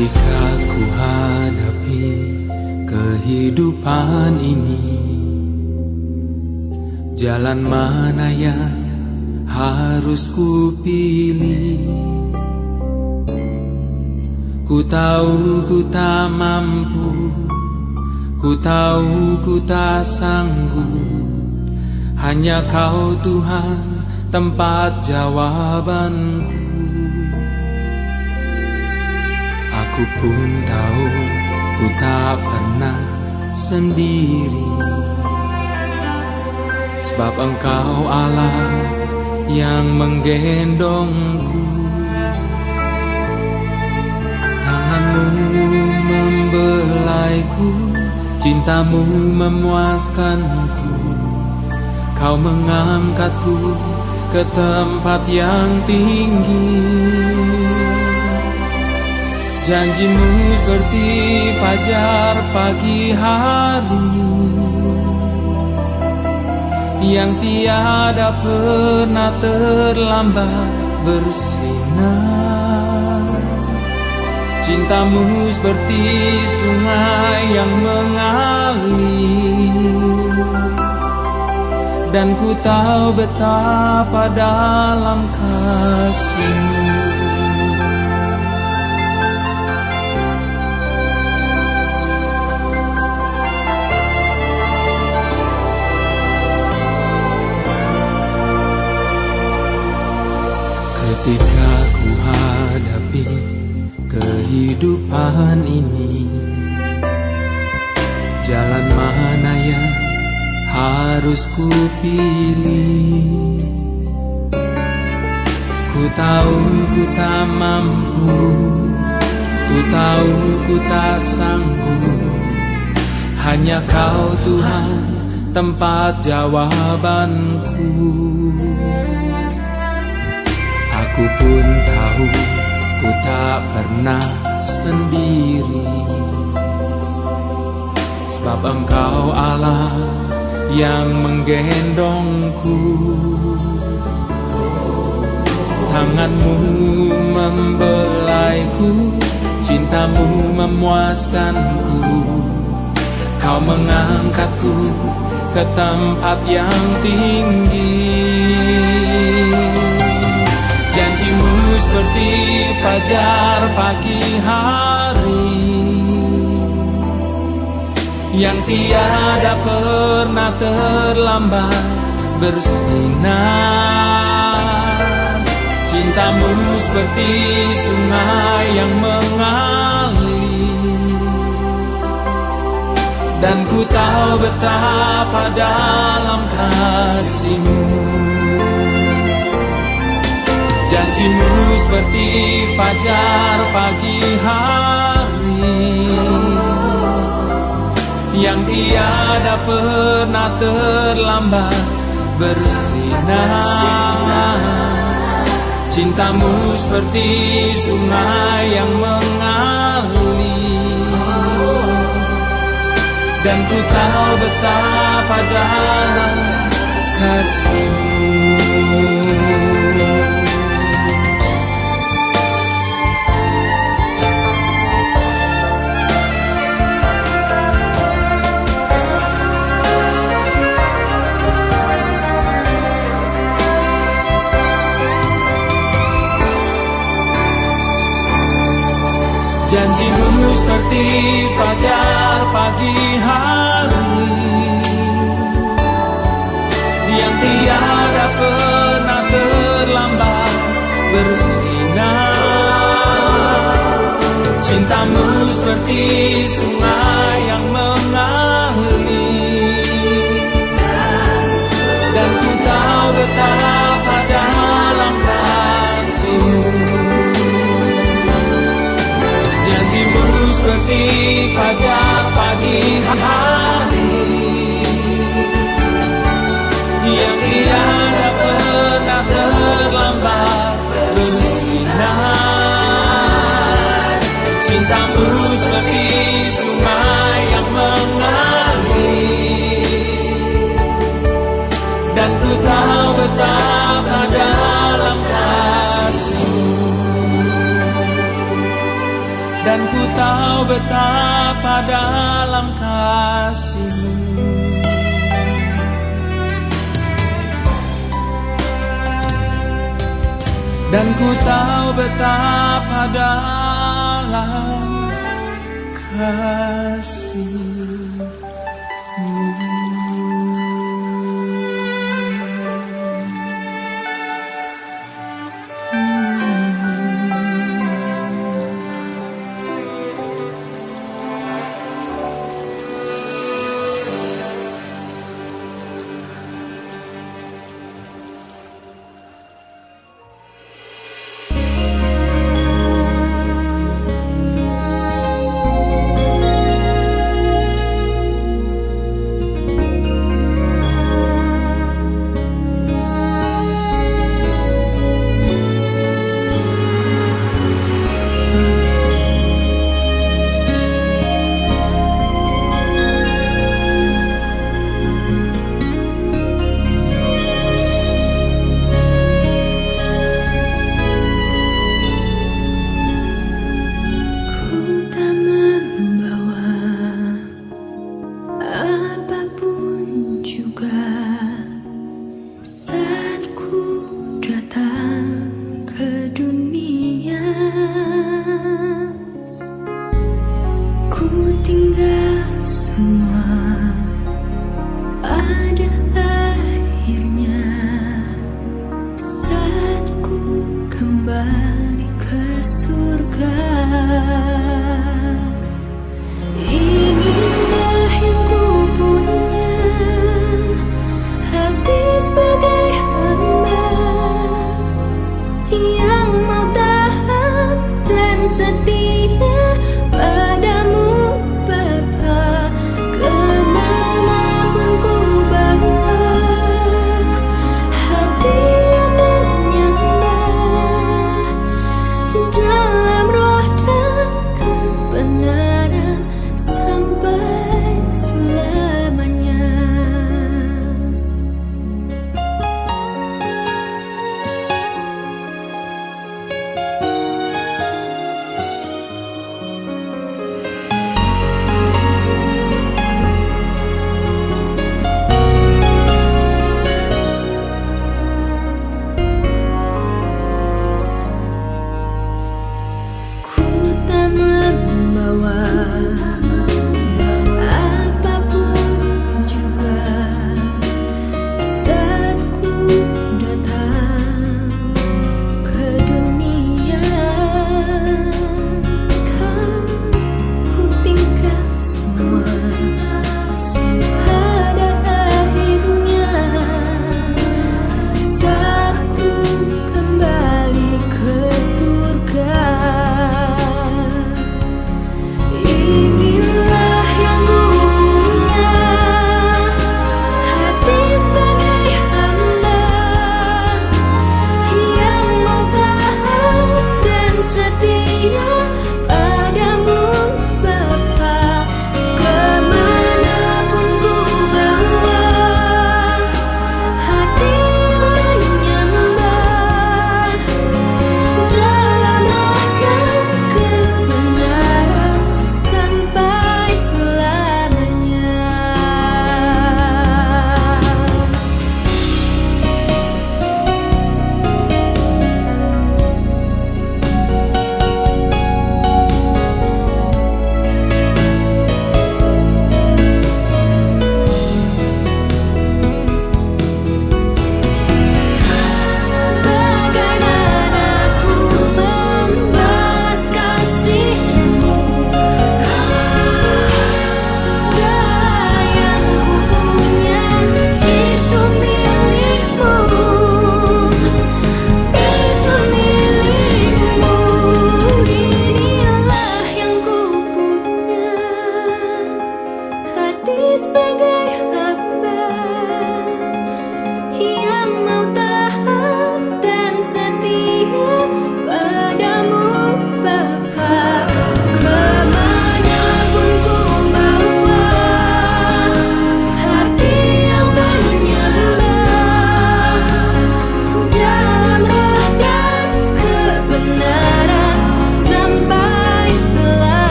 Ketika ku hadapi kehidupan ini, jalan mana yang harus ku pilih? Ku tahu ku tak mampu, ku tahu ku tak sanggup. Hanya Kau Tuhan tempat jawabanku. Aku pun tahu ku tak pernah sendiri, sebab Engkau Allah yang menggendongku. Tangan-Mu membelaiku, cinta-Mu memuaskanku. Kau mengangkatku ke tempat yang tinggi. Janji-Mu seperti fajar pagi hari yang tiada pernah terlambat bersinar. Cinta-Mu seperti sungai yang mengalir, dan ku tahu betapa dalam kasih-Mu. Ketika ku hadapi kehidupan ini, jalan mana yang harus ku pilih? Ku tahu ku tak mampu, ku tahu ku tak sanggup. Hanya Kau Tuhan tempat jawabanku. Aku pun tahu ku tak pernah sendiri, sebab Engkau Allah yang menggendongku. Tangan-Mu membelaiku, cinta-Mu memuaskanku. Kau mengangkatku ke tempat yang tinggi. Janji-Mu seperti fajar pagi hari yang tiada pernah terlambat bersinar. Cinta-Mu seperti sungai yang mengalir, dan ku tahu betapa dalam kasih-Mu. Janji-Mu seperti fajar pagi hari yang tiada pernah terlambat bersinar. Cinta-Mu seperti sungai yang mengalir, dan ku tahu betapa dalam kasih-Mu. Janji-Mu seperti fajar pagi hari yang tiada pernah terlambat bersinar. Cinta-Mu seperti sungai yang mengalir, dan ku tahu betapa dalam kasih-Mu. Janji-Mu seperti fajar pagi hari yang tiada pernah terlambat bersinar. Cinta-Mu seperti sungai yang mengalir, dan ku tahu betapa dalam kasih-Mu. dan ku tahu betapa dalam kasih-Mu. Dan ku tahu betapa dalam kasih-Mu.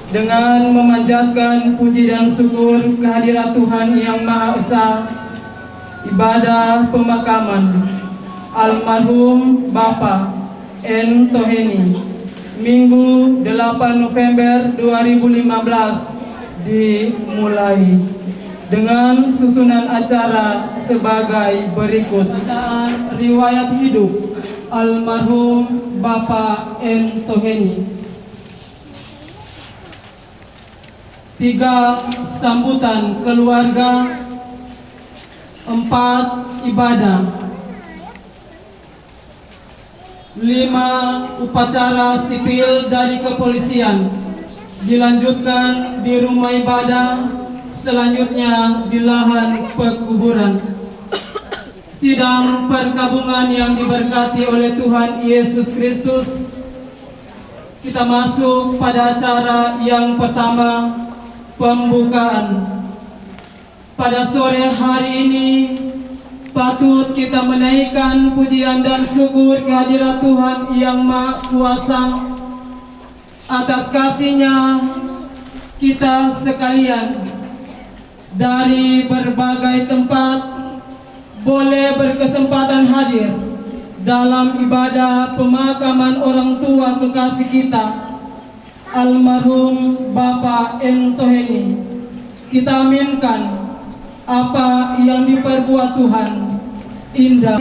dengan memanjatkan puji dan syukur kehadirat Tuhan Yang Maha Esa, ibadah pemakaman almarhum Bapak N. Toheni Minggu 8 November 2015 dimulai dengan susunan acara sebagai berikut. Bacaan riwayat hidup almarhum Bapak N. Toheni. 3. Sambutan keluarga. 4. Ibadah. 5. Upacara sipil dari kepolisian dilanjutkan di rumah ibadah, selanjutnya di lahan pekuburan. Sidang perkabungan yang diberkati oleh Tuhan Yesus Kristus, kita masuk pada acara yang pertama, pembukaan. Pada sore hari ini patut kita menaikkan pujian dan syukur kehadirat Tuhan Yang Maha Kuasa. Atas kasih-Nya kita sekalian dari berbagai tempat boleh berkesempatan hadir dalam ibadah pemakaman orang tua kekasih kita, almarhum Bapak N. Toheni. Kita aminkan apa yang diperbuat Tuhan indah.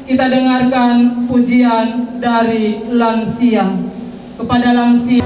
Kita dengarkan pujian dari lansia. Kepada lansia,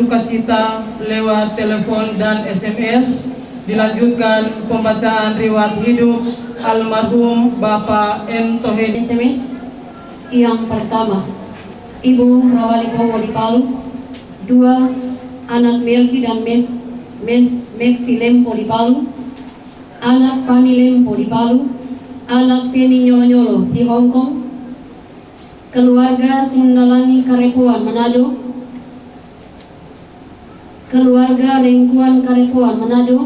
duka cita lewat telepon dan SMS, dilanjutkan pembacaan riwayat hidup almarhum Bapak N. Toheni. SMS yang pertama, Ibu Rawali Bowo di Palu. 2. Anak Melki dan Meksi Lempo di Palu. Anak Fani Lempo di Palu. Anak Feni Nyolo-Nyolo di Hongkong. Keluarga Sundalani Karepuan Manado. Keluarga Lengkuan Karepuan Manado.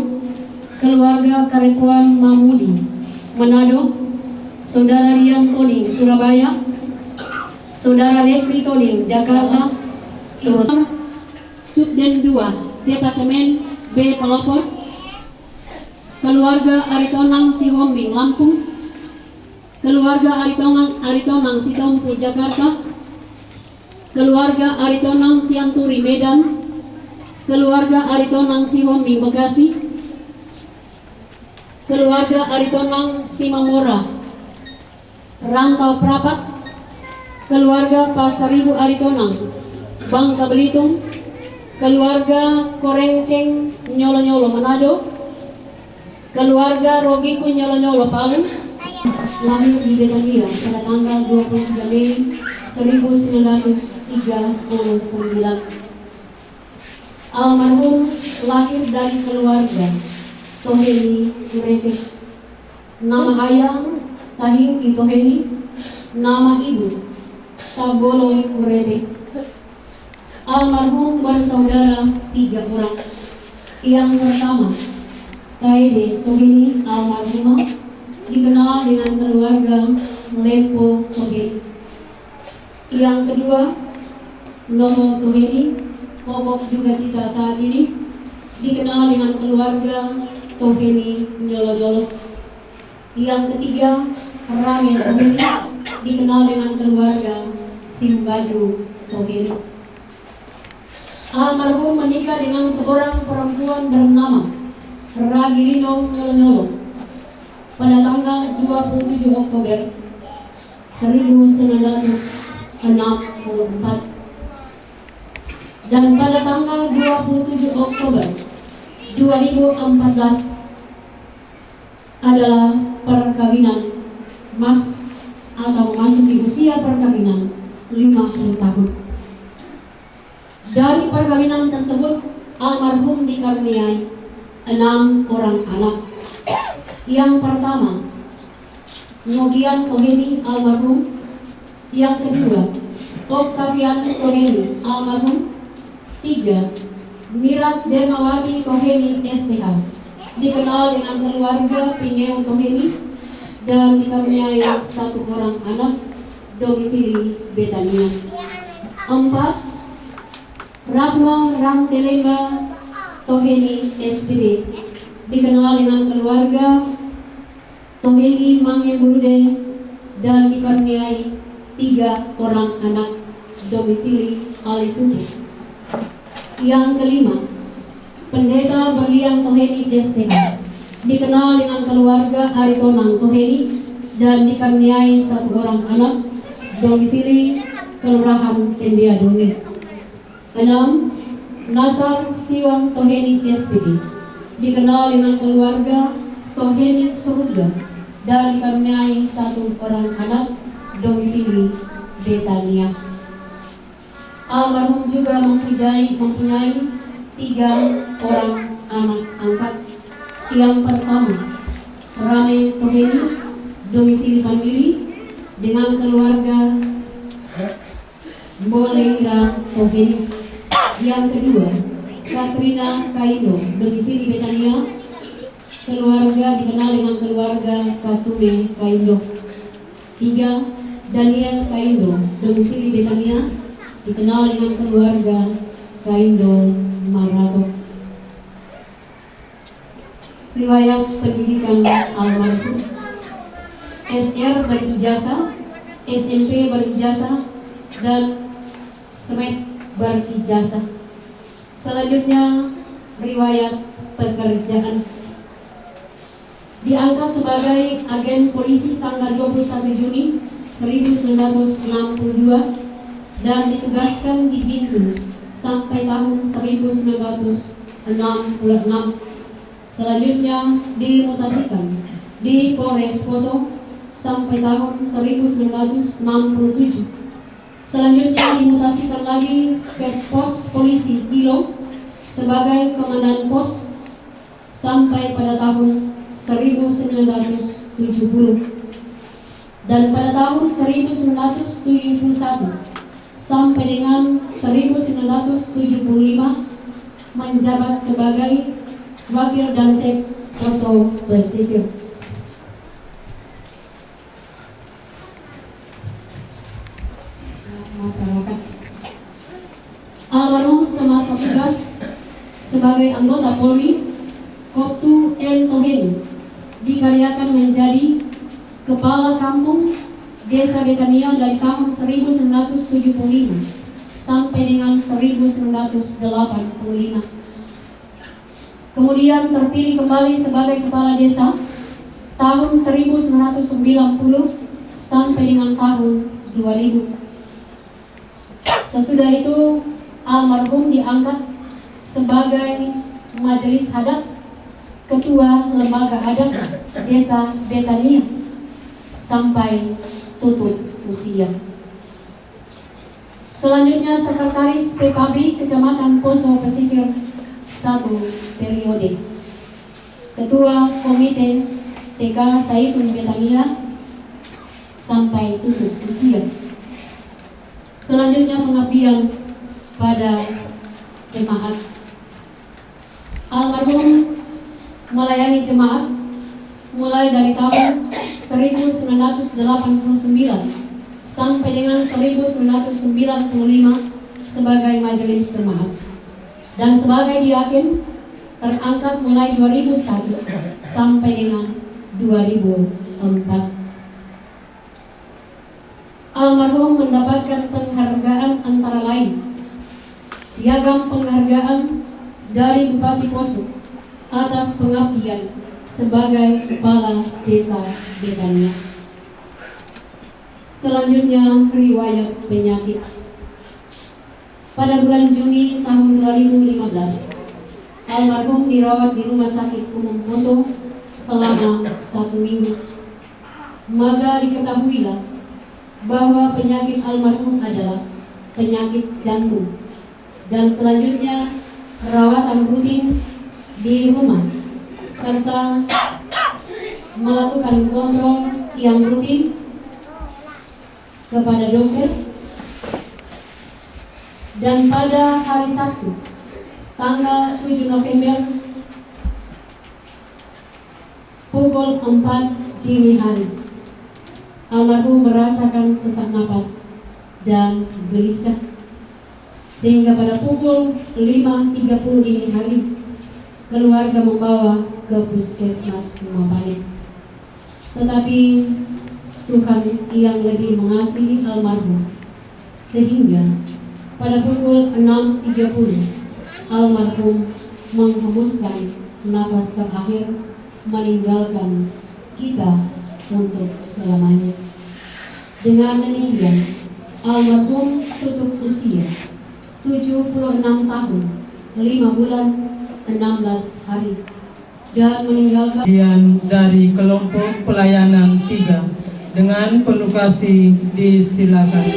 Keluarga Karepuan Mamudi Manado. Saudara Rian Toning Surabaya. Saudara Refri Toning Jakarta. Turut Subden 2 Detasemen B Pelopor. Keluarga Aritonang Sihombing Lampung. Keluarga Aritonang Sitompu Jakarta. Keluarga Aritonang Sianturi Medan. Keluarga Aritonang Sihombing Bekasi. Keluarga Aritonang Simamora Rantau Prapat. Keluarga Pasaribu Aritonang Bangka Belitung. Keluarga Korengkeng Nyolo-Nyolo Manado. Keluarga Rogiku Nyolo-Nyolo Palu. lahir di Betania pada tanggal 23 Mei 1939. Almarhum lahir dari keluarga Toheni Urete. Nama ayah Tahiti Toheni, nama ibu Tabolo Urete. Almarhum bersaudara 3 orang. Yang pertama, Taede Toheni almarhumah, dikenal dengan keluarga Lepo Toheni. Yang kedua, Noho Toheni, pokok juga cita saat ini, dikenal dengan keluarga Toheni Nyolodolo. Yang ketiga, Rame Toheni, dikenal dengan keluarga Simbaju Toheni. Almarhum menikah dengan seorang perempuan bernama Ragirino Nyolodolo pada tanggal 27 Oktober 1964. Dan pada tanggal 27 Oktober 2014 adalah perkawinan Mas atau memasuki usia perkawinan 50 tahun. Dari perkawinan tersebut, almarhum dikaruniai 6 orang anak. Yang pertama, Nogian Toheni almarhum. Yang kedua, Octavian Toheni almarhum. 3. Mirat Dermawati Toheni STH, dikenal dengan keluarga Pingeu Toheni dan dikaruniai 1 orang anak, domisili Betania. 4. Rahma Rangtelemba Toheni SPD, dikenal dengan keluarga Toheni Mangeburude dan dikaruniai 3 orang anak, domisili Alitude. Yang kelima, Pendeta Berlian Toheni STH, dikenal dengan keluarga Aritonang Toheni dan dikaruniai 1 orang anak, domisili Kelurahan Tendiadone. 6. Nasar Siwang Toheni SPD, dikenal dengan keluarga Toheni Surga dan dikaruniai 1 orang anak, domisili Betania. Almarhum juga mempunyai 3 orang anak angkat. Yang pertama, Rame Toheni, domisili Pandiri dengan keluarga Bolehira Toheni. Yang kedua, Katrina Kaindo, domisili Betania, keluarga dikenal dengan keluarga Katume Kaindo. 3. Daniel Kaindo, domisili Betania, dikenal dengan keluarga Kaindo Marato. Riwayat pendidikan almarhum: SR berijazah, SMP berijazah, dan SMED berijazah. Selanjutnya, riwayat pekerjaan: diangkat sebagai agen polisi tanggal 21 Juni 1962 dan ditugaskan di Bintu sampai tahun 1966. Selanjutnya dimutasikan di Polres Poso sampai tahun 1967. Selanjutnya dimutasikan lagi ke Pos Polisi Tilo sebagai Komandan Pos sampai pada tahun 1970. Dan pada tahun 1971 sampai dengan 1975 menjabat sebagai Wakil Dansek Poso Pesisir. Masyarakat. Almarhum semasa tugas sebagai anggota Polri, Koptu N. Toheni dikaryakan menjadi Kepala Kampung Desa Betania dari tahun 1975 sampai dengan 1985. Kemudian terpilih kembali sebagai Kepala Desa tahun 1990 sampai dengan tahun 2000. Sesudah itu almarhum diangkat sebagai Majelis Adat, Ketua Lembaga Adat Desa Betania. sampai tutup usia. Selanjutnya Sekretaris PPABRI Kecamatan Poso Pesisir 1 periode. Ketua Komite TK Zaitun Betania sampai tutup usia. Selanjutnya pengabdian pada jemaat. Almarhum melayani jemaat mulai dari tahun 1989 sampai dengan 1995 sebagai majelis jemaat dan sebagai diaken terangkat mulai 2001 sampai dengan 2004. Almarhum mendapatkan penghargaan antara lain piagam penghargaan dari Bupati Poso atas pengabdian sebagai Kepala Desa Betania. Selanjutnya riwayat penyakit. Pada bulan Juni tahun 2015, almarhum dirawat di Rumah Sakit Umum Poso selama 1 minggu. Maka diketahuilah bahwa penyakit almarhum adalah penyakit jantung dan selanjutnya perawatan rutin di rumah serta melakukan kontrol yang rutin kepada dokter. Dan pada hari Sabtu tanggal 7 November pukul 4 dini hari, almarhum merasakan sesak napas dan gelisah, sehingga pada pukul 5.30 dini hari keluarga membawa ke puskesmas Mapane. Tetapi Tuhan yang lebih mengasihi almarhum, sehingga pada pukul 6.30 almarhum menghembuskan nafas terakhir, meninggalkan kita untuk selamanya. Dengan demikian, almarhum tutup usia 76 tahun, 5 bulan, 16 hari dan meninggalkan dari kelompok pelayanan 3 dengan penuh kasih disilakan.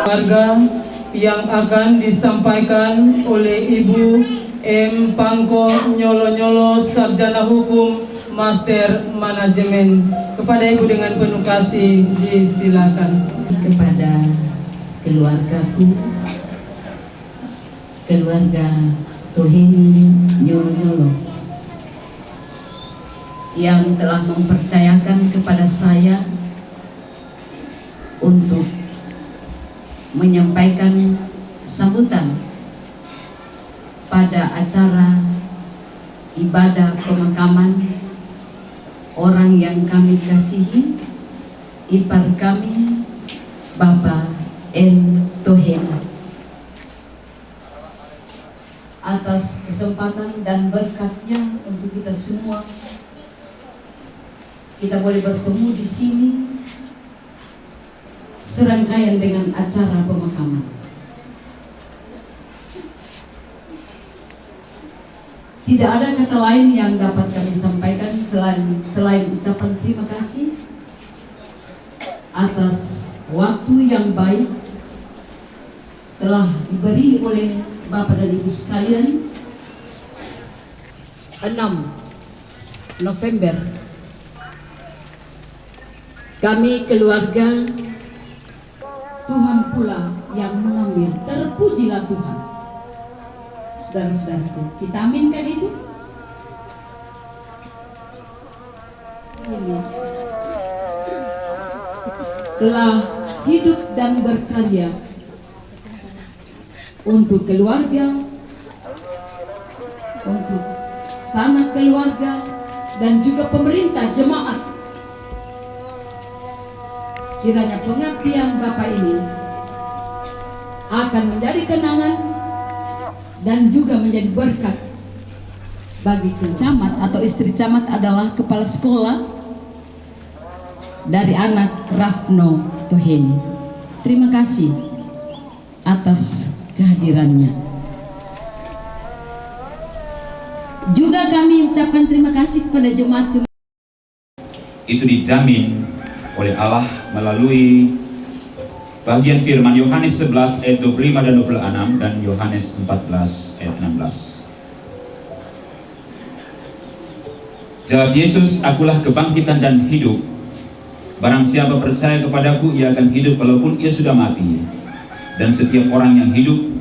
Keluarga yang akan disampaikan oleh Ibu M. Pangko Nyolo-Nyolo, Sarjana Hukum, Master Manajemen. Kepada Ibu dengan penuh kasih disilakan. Kepada keluargaku, keluarga Toheni Nyolo-Nyolo yang telah mempercayakan kepada saya untuk menyampaikan sambutan pada acara ibadah pemakaman orang yang kami kasihi, ipar kami Bapak N. Toheni. Atas kesempatan dan berkatnya untuk kita semua, kita boleh bertemu di sini serangkaian dengan acara pemakaman. Tidak ada kata lain yang dapat kami sampaikan selain ucapan terima kasih atas waktu yang baik telah diberi oleh Bapak dan Ibu sekalian. 6 November kami keluarga, Tuhan pula yang mengambil. Terpujilah Tuhan. saudara-saudaraku. Kita aminkan itu. Ini telah hidup dan berkarya untuk keluarga, untuk sanak keluarga, dan juga pemerintah jemaat. Kiranya pengabdian Bapak ini akan menjadi kenangan dan juga menjadi berkat bagi camat atau istri camat adalah kepala sekolah dari anak Rafno Toheni. Terima kasih atas kehadirannya. Juga kami ucapkan terima kasih kepada jemaat-jemaat. Itu dijamin oleh Allah melalui bagian firman Yohanes 11 ayat 25 dan 26 dan Yohanes 14 ayat 16. Jawab Yesus, akulah kebangkitan dan hidup. Barang siapa percaya kepadaku, ia akan hidup walaupun ia sudah mati. Dan setiap orang yang hidup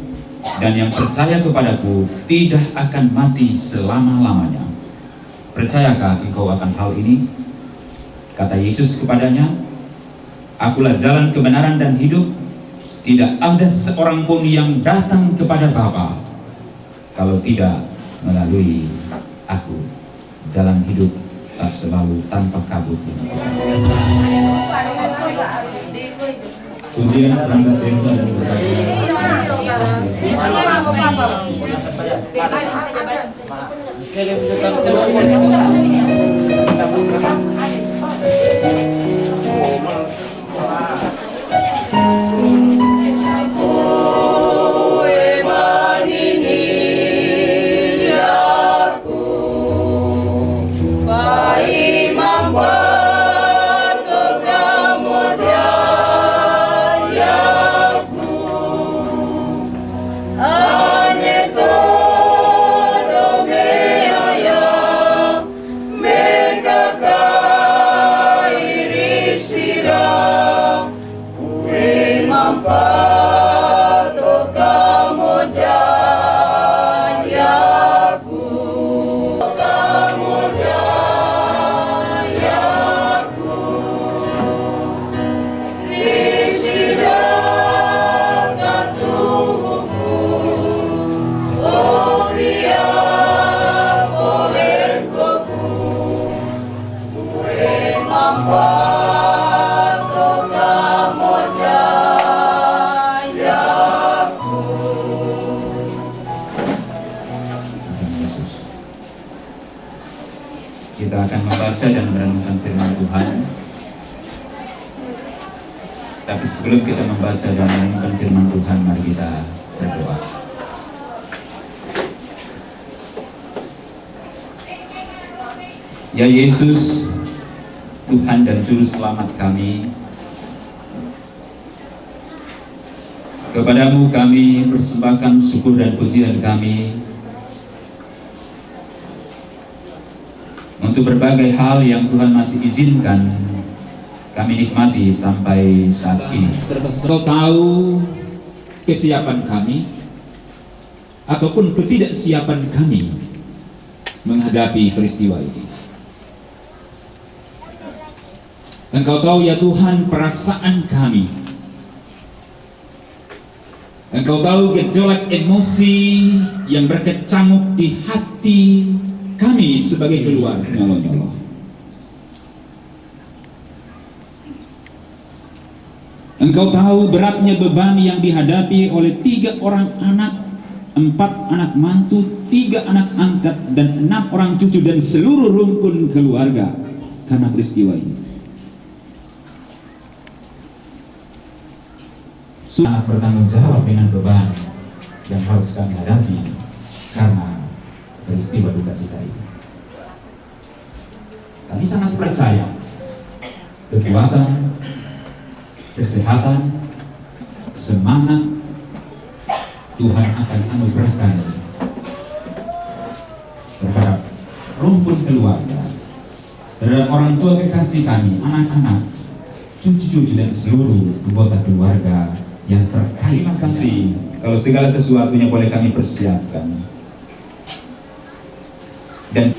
dan yang percaya kepadaku tidak akan mati selama-lamanya. Percayakah engkau akan hal ini? Kata Yesus kepadanya, akulah jalan kebenaran dan hidup. Tidak ada seorang pun yang datang kepada Bapa kalau tidak melalui aku. Jalan hidup tak selalu tanpa kabut. Pujian perangkat desa dan kita akan membaca dan merenungkan firman Tuhan. Tapi sebelum kita membaca dan merenungkan firman Tuhan, mari kita berdoa. Ya Yesus, Tuhan dan Juru Selamat kami, kepadamu kami persembahkan syukur dan pujian kami untuk berbagai hal yang Tuhan masih izinkan kami nikmati sampai saat ini. Kau tahu kesiapan kami ataupun ketidaksiapan kami menghadapi peristiwa ini. Engkau tahu ya Tuhan perasaan kami. Engkau tahu gejolak emosi yang berkecamuk di hati kami sebagai keluarga. Nyolo-nyolo. Engkau tahu beratnya beban yang dihadapi oleh 3 orang anak, 4 anak mantu, 3 anak angkat, dan 6 orang cucu dan seluruh rukun keluarga karena peristiwa ini. Sangat bertanggung jawab dengan beban yang harus kami hadapi karena peristiwa duka cita ini. Kami sangat percaya kekuatan, kesehatan, semangat Tuhan akan anugerahkan terhadap rumpun keluarga, terhadap orang tua kekasih kami, anak-anak, cucu-cucu dan seluruh anggota keluarga yang terkait. Terima kasih kalau segala sesuatunya boleh kami persiapkan Dan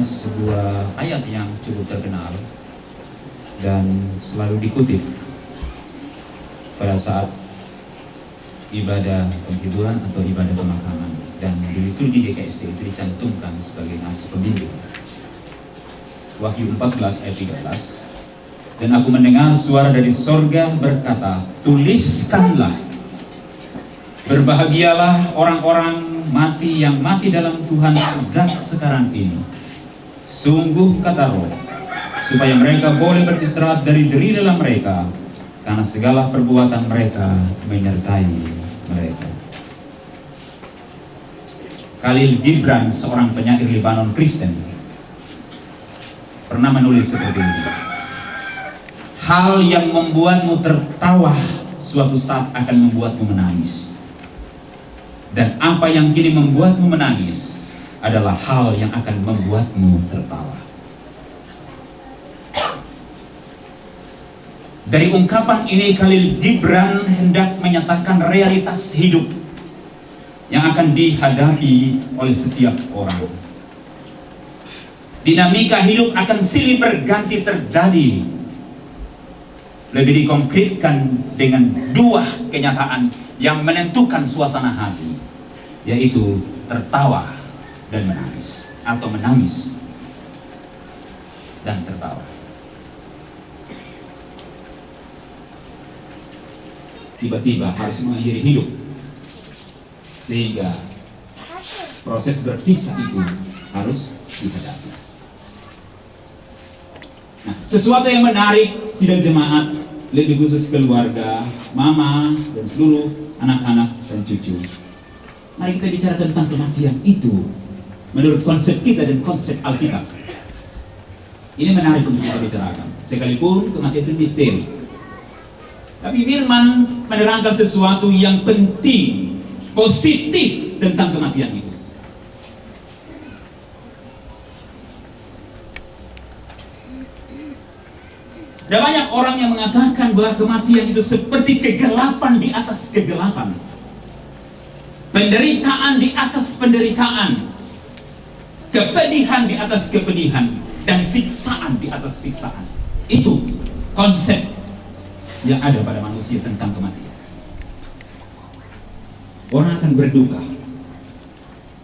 sebuah ayat yang cukup terkenal dan selalu dikutip pada saat ibadah penghiburan atau ibadah pemakaman, dan di liturgi GKST itu dicantumkan sebagai nas pembimbing. Wahyu 14 ayat 13, dan aku mendengar suara dari sorga berkata, tuliskanlah, berbahagialah orang-orang mati yang mati dalam Tuhan sejak sekarang ini. Sungguh kata Roh, supaya mereka boleh beristirahat dari jerih lelah mereka, karena segala perbuatan mereka menyertai mereka. Khalil Gibran, seorang penyair Lebanon Kristen, pernah menulis seperti ini: hal yang membuatmu tertawa suatu saat akan membuatmu menangis, dan apa yang kini membuatmu menangis adalah hal yang akan membuatmu tertawa. Dari ungkapan ini, Khalil Gibran hendak menyatakan realitas hidup yang akan dihadapi oleh setiap orang. Dinamika hidup akan silih berganti terjadi. Lebih dikonkretkan dengan dua kenyataan yang menentukan suasana hati, yaitu tertawa dan menangis, atau menangis dan tertawa. Tiba-tiba harus mengakhiri hidup, sehingga proses berpisah itu harus dihadapi. Nah, sesuatu yang menarik sidang jemaat, lebih khusus keluarga, mama dan seluruh anak-anak dan cucu. Mari kita bicara tentang kematian itu menurut konsep kita dan konsep Alkitab. Ini menarik untuk kita bicarakan, sekalipun kematian itu misteri. Tapi firman menerangkan sesuatu yang penting, positif tentang kematian itu. Ada banyak orang yang mengatakan bahwa kematian itu seperti kegelapan di atas kegelapan, penderitaan di atas penderitaan, kepedihan di atas kepedihan, dan siksaan di atas siksaan. Itu konsep yang ada pada manusia tentang kematian. orang akan berduka.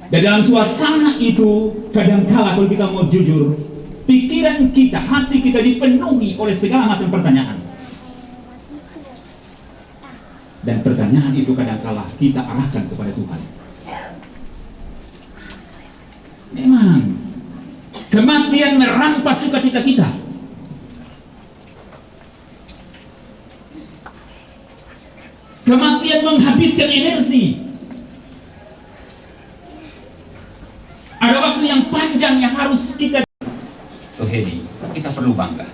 Dan dalam suasana itu, kadangkala kalau kita mau jujur, pikiran kita, hati kita dipenuhi oleh segala macam pertanyaan. Dan pertanyaan itu kadangkala kita arahkan kepada Tuhan. Memang kematian merampas sukacita kita. Kematian menghabiskan energi. Ada waktu yang panjang yang harus kita kita perlu bangga.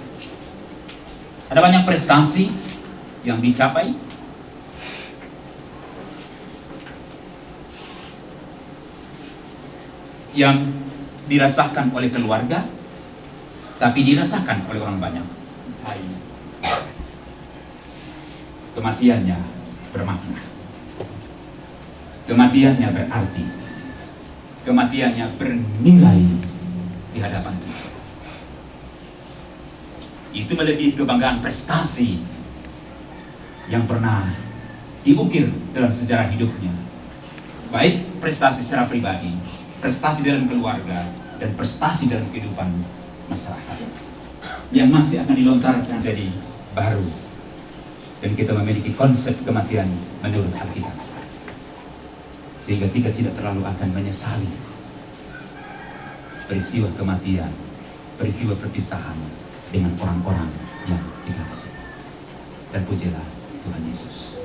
Ada banyak prestasi yang dicapai, yang dirasakan oleh keluarga, tapi dirasakan oleh orang banyak. Kematiannya bermakna, kematiannya berarti, kematiannya bernilai di hadapan Tuhan. Itu melebihi kebanggaan prestasi yang pernah diukir dalam sejarah hidupnya, baik prestasi secara pribadi, prestasi dalam keluarga, dan prestasi dalam kehidupan masyarakat yang masih akan dilontarkan jadi baru. Dan kita memiliki konsep kematian menurut Alkitab, sehingga kita tidak terlalu akan menyesali peristiwa kematian, peristiwa perpisahan dengan orang-orang yang kita kasih. Dan pujilah Tuhan Yesus.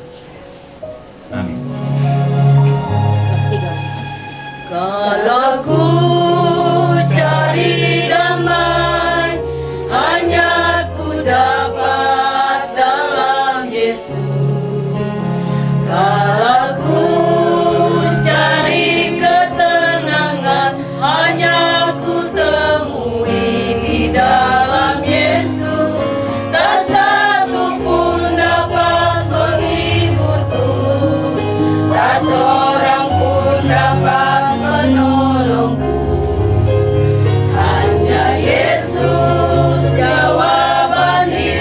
Amin. Kalau ku cari damai, hanya ku dapat dalam Yesus. Kalau ku cari ketenangan, hanya ku temui di dalam Yesus. Tak satu pun dapat menghiburku, tak seorang pun dapat menolongku. Hanya Yesus jawaban hidupku.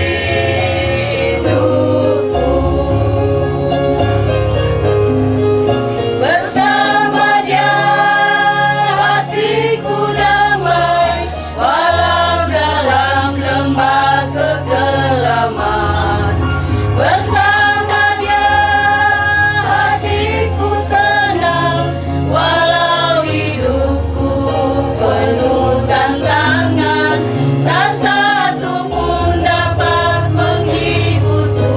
Bersama Dia hatiku damai, walau dalam lembah kekelaman. Bersama Dia hatiku tenang, walau hidupku penuh tantangan. Tak satu pun dapat menghiburku,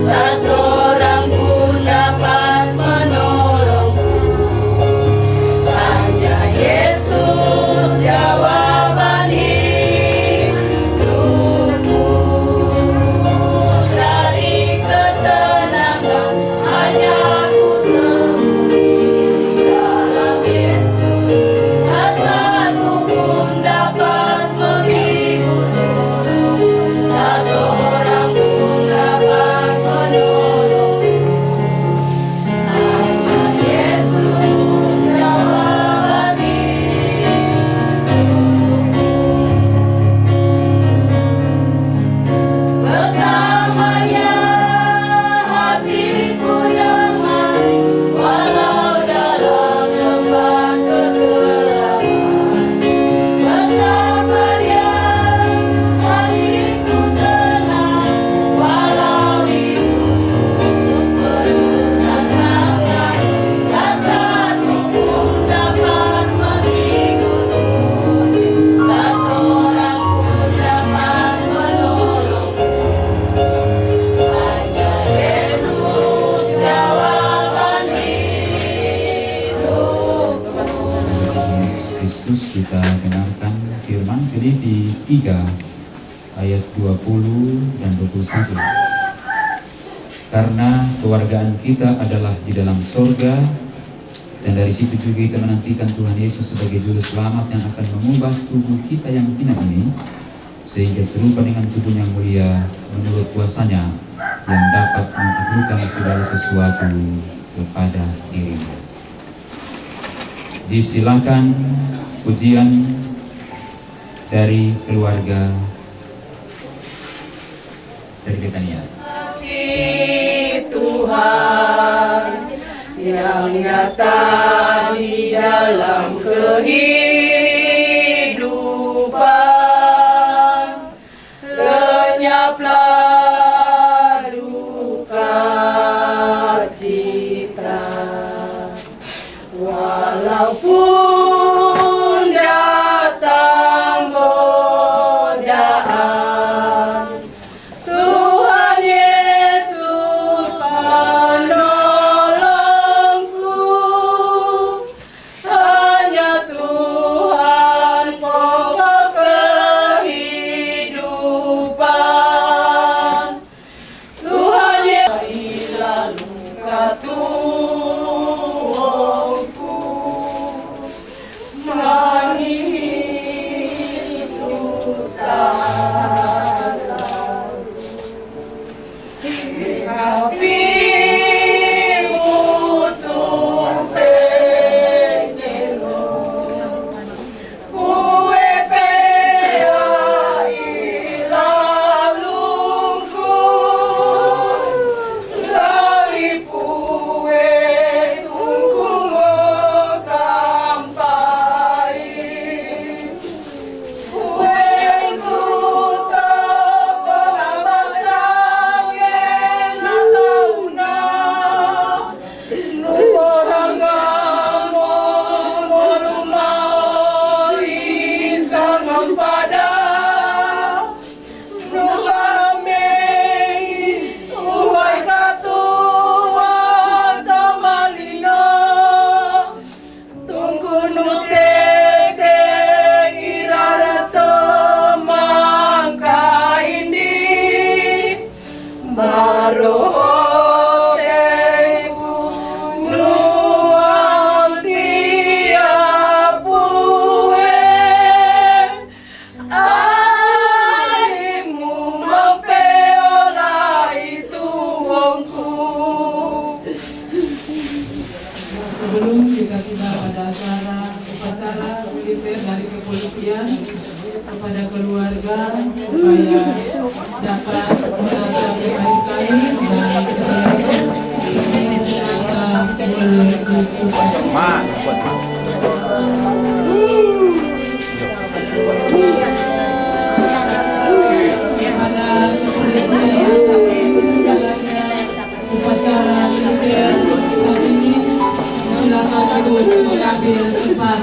tak seorang pun dapat menolongku. Hanya Yesus jawaban hidupku. Cari ketenangan, hanya ku temui dalam Yesus. Tak satu pun dapat menghiburku, tak seorang pun dapat menolongku. Hanya Yesus jawaban hidupku. Bersamanya hatiku damai, walau dalam lembah kekelaman. Bersama Dia hatiku tenang, walau hidupku penuh tantangan. Tak satu pun dapat menghiburku, tak seorang pun dapat menolongku. Hanya Yesus jawaban hidupku. Yesus Kristus, kita dengarkan firman Filipi 3 ayat 20 dan 21. Karena kewargaan kita adalah di dalam sorga, dan dari situ juga kita menantikan Tuhan Yesus sebagai juru selamat yang akan mengubah tubuh kita yang hina ini, sehingga serupa dengan tubuh yang mulia menurut kuasanya yang dapat menaklukan segala sesuatu kepada dirinya. Disilakan pujian dari keluarga dari Betania. Kasih Tuhan yang nyata di dalam kehidupan. Lenyaplah duka cita, walaupun datang godaan. Tuhan Yesus penolongku, hanya Tuhan pokok kehidupan. Tuhan Yesus lalu katuongku, menangis susah. Tapi butuh petelo, kue peai lalungku, lalipue tungku kampai, kue suta Sebelum kita tiba pada upacara militer dari kepolisian, kepada keluarga supaya dapat merasa berkait-kait dan sebenarnya kita mulai upacara. Kepada kepolisian yang berjalannya upacara militer saat ini, silakan duduk mengambil tempat.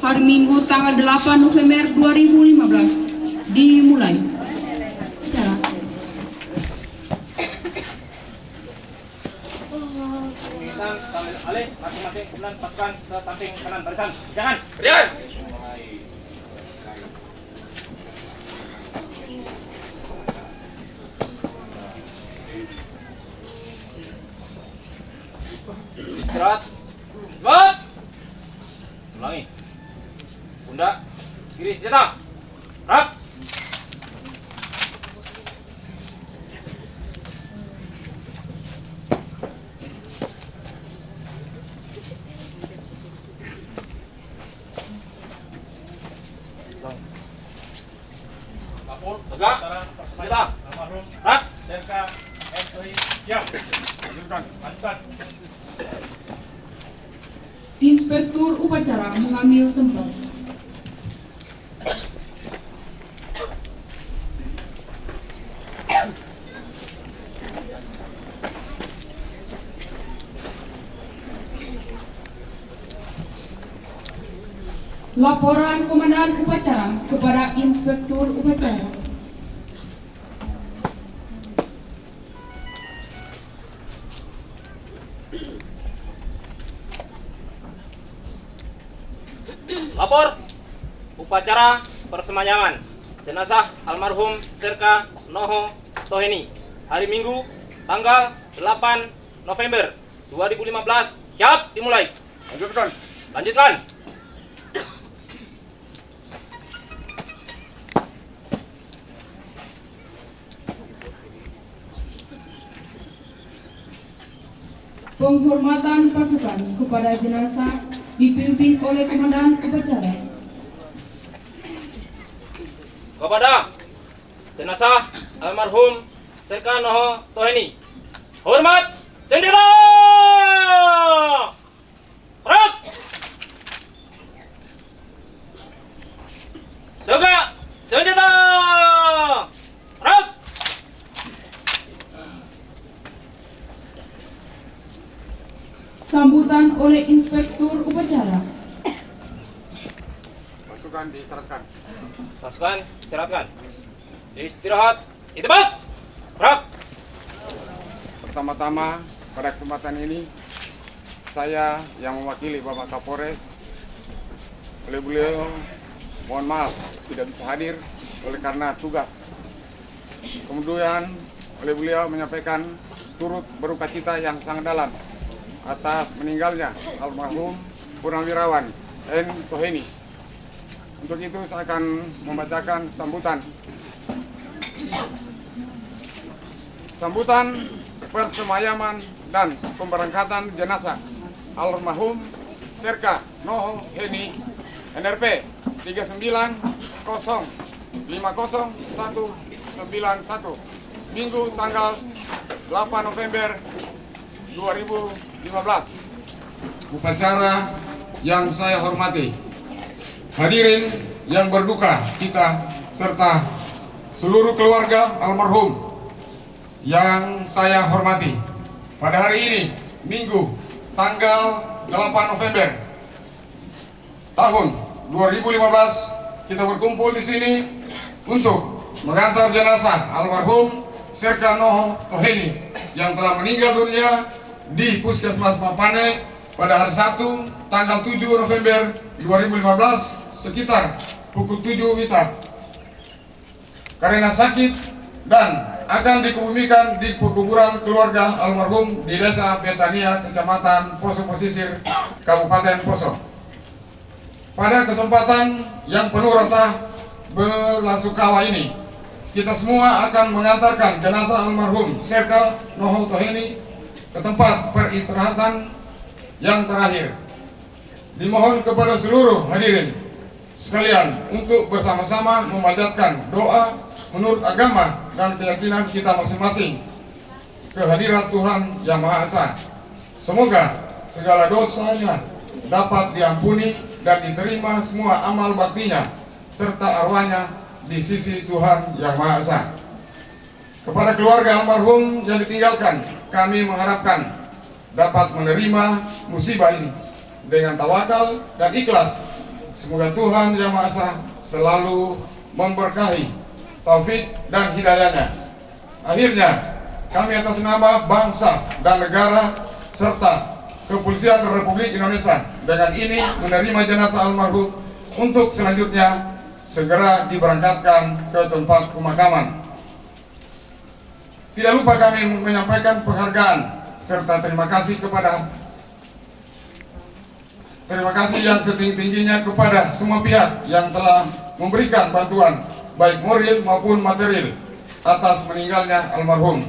hari Minggu tanggal 8 November 2015. Dimulai. Acara. Sambil alih, masing-masing bulan pasukan ke samping kanan barisan. Jangan. Berian. Istirahat. Cepat. Ulangi. Bunda, kiri senjata. Rap. Kapur, tegak. Senjata. Rap. Inspektur upacara mengambil tempat. Laporan Komandan Upacara kepada Inspektur Upacara. Lapor upacara persemayaman jenazah almarhum Serka Noho Toheni hari Minggu tanggal 8 November 2015. Siap, dimulai. Lanjutkan. Penghormatan pasukan kepada jenazah dipimpin oleh Komandan Upacara. Kepada jenazah almarhum Serka Noho Toheni, hormat senjata. Rak. Tegak senjata. Rak. Sambutan oleh Inspektur Upacara. Pasukan diisyaratkan. Pasukan istirahatkan. Istirahat di tempat. Rak. Pertama-tama pada kesempatan ini saya yang mewakili Bapak Kapolres, oleh beliau mohon maaf tidak bisa hadir oleh karena tugas. Kemudian oleh beliau menyampaikan turut berukacita yang sangat dalam atas meninggalnya almarhum Purnawirawan N. Toheni. Untuk itu saya akan membacakan sambutan. Sambutan persemayaman dan pemberangkatan jenazah almarhum Serka Noho Heni NRP 390500191 Minggu tanggal 8 November 2015. Upacara yang saya hormati, hadirin yang berduka kita serta seluruh keluarga almarhum yang saya hormati. Pada hari ini, Minggu tanggal 8 November tahun 2015, kita berkumpul di sini untuk mengantar jenazah almarhum Serka Noho Toheni yang telah meninggal dunia di Puskesmas Mapane pada hari Sabtu tanggal 7 November 2015 sekitar pukul 7 WITA karena sakit dan akan dikebumikan di kuburan keluarga almarhum di Desa Betania, Kecamatan Poso Pesisir, Kabupaten Poso. Pada kesempatan yang penuh rasa belasungkawa ini, kita semua akan mengantarkan jenazah almarhum Serka Noho Toheni ke tempat peristirahatan yang terakhir. Dimohon kepada seluruh hadirin sekalian untuk bersama-sama memanjatkan doa menurut agama dan keyakinan kita masing-masing ke hadirat Tuhan Yang Maha Esa. Semoga segala dosanya dapat diampuni dan diterima semua amal baktinya serta arwahnya di sisi Tuhan Yang Maha Esa. Kepada keluarga almarhum yang ditinggalkan, kami mengharapkan dapat menerima musibah ini dengan tawakal dan ikhlas Semoga Tuhan Yang Maha Esa selalu memberkahi taufik dan hidayahnya. Akhirnya, kami atas nama bangsa dan negara serta Kepolisian Republik Indonesia dengan ini menerima jenazah almarhum untuk selanjutnya segera diberangkatkan ke tempat pemakaman. Tidak lupa kami menyampaikan penghargaan serta terima kasih yang setinggi-tingginya kepada semua pihak yang telah memberikan bantuan baik moral maupun material atas meninggalnya almarhum.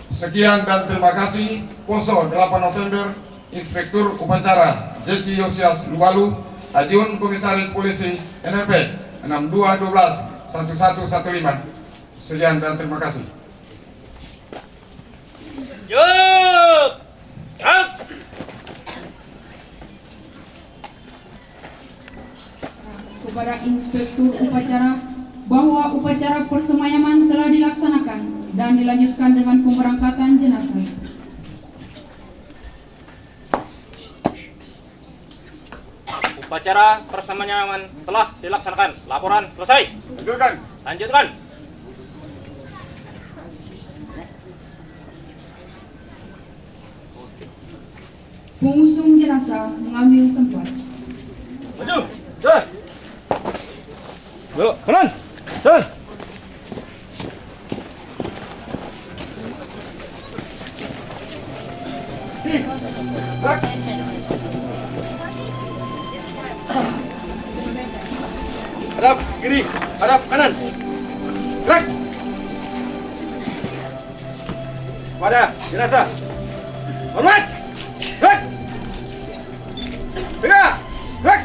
Sekian dan terima kasih. Poso 8 November, Inspektur Upacara Jeki Yosias Lubalu, Adiun Komisaris Polisi NRP 62121115. Sekian dan terima kasih. Yuk! Up! Kepada Inspektur Upacara bahwa upacara persemayaman telah dilaksanakan dan dilanjutkan dengan pemberangkatan jenazah. Upacara persemayaman telah dilaksanakan. Laporan selesai. Lanjutkan. Pengusung jenazah mengambil tempat. Maju. Jalan. Yuk, kanan. Jalan. Hadap kiri, hadap kanan. Gerak. Pada jenazah. Hormat. Gerak. Tegak. Gerak.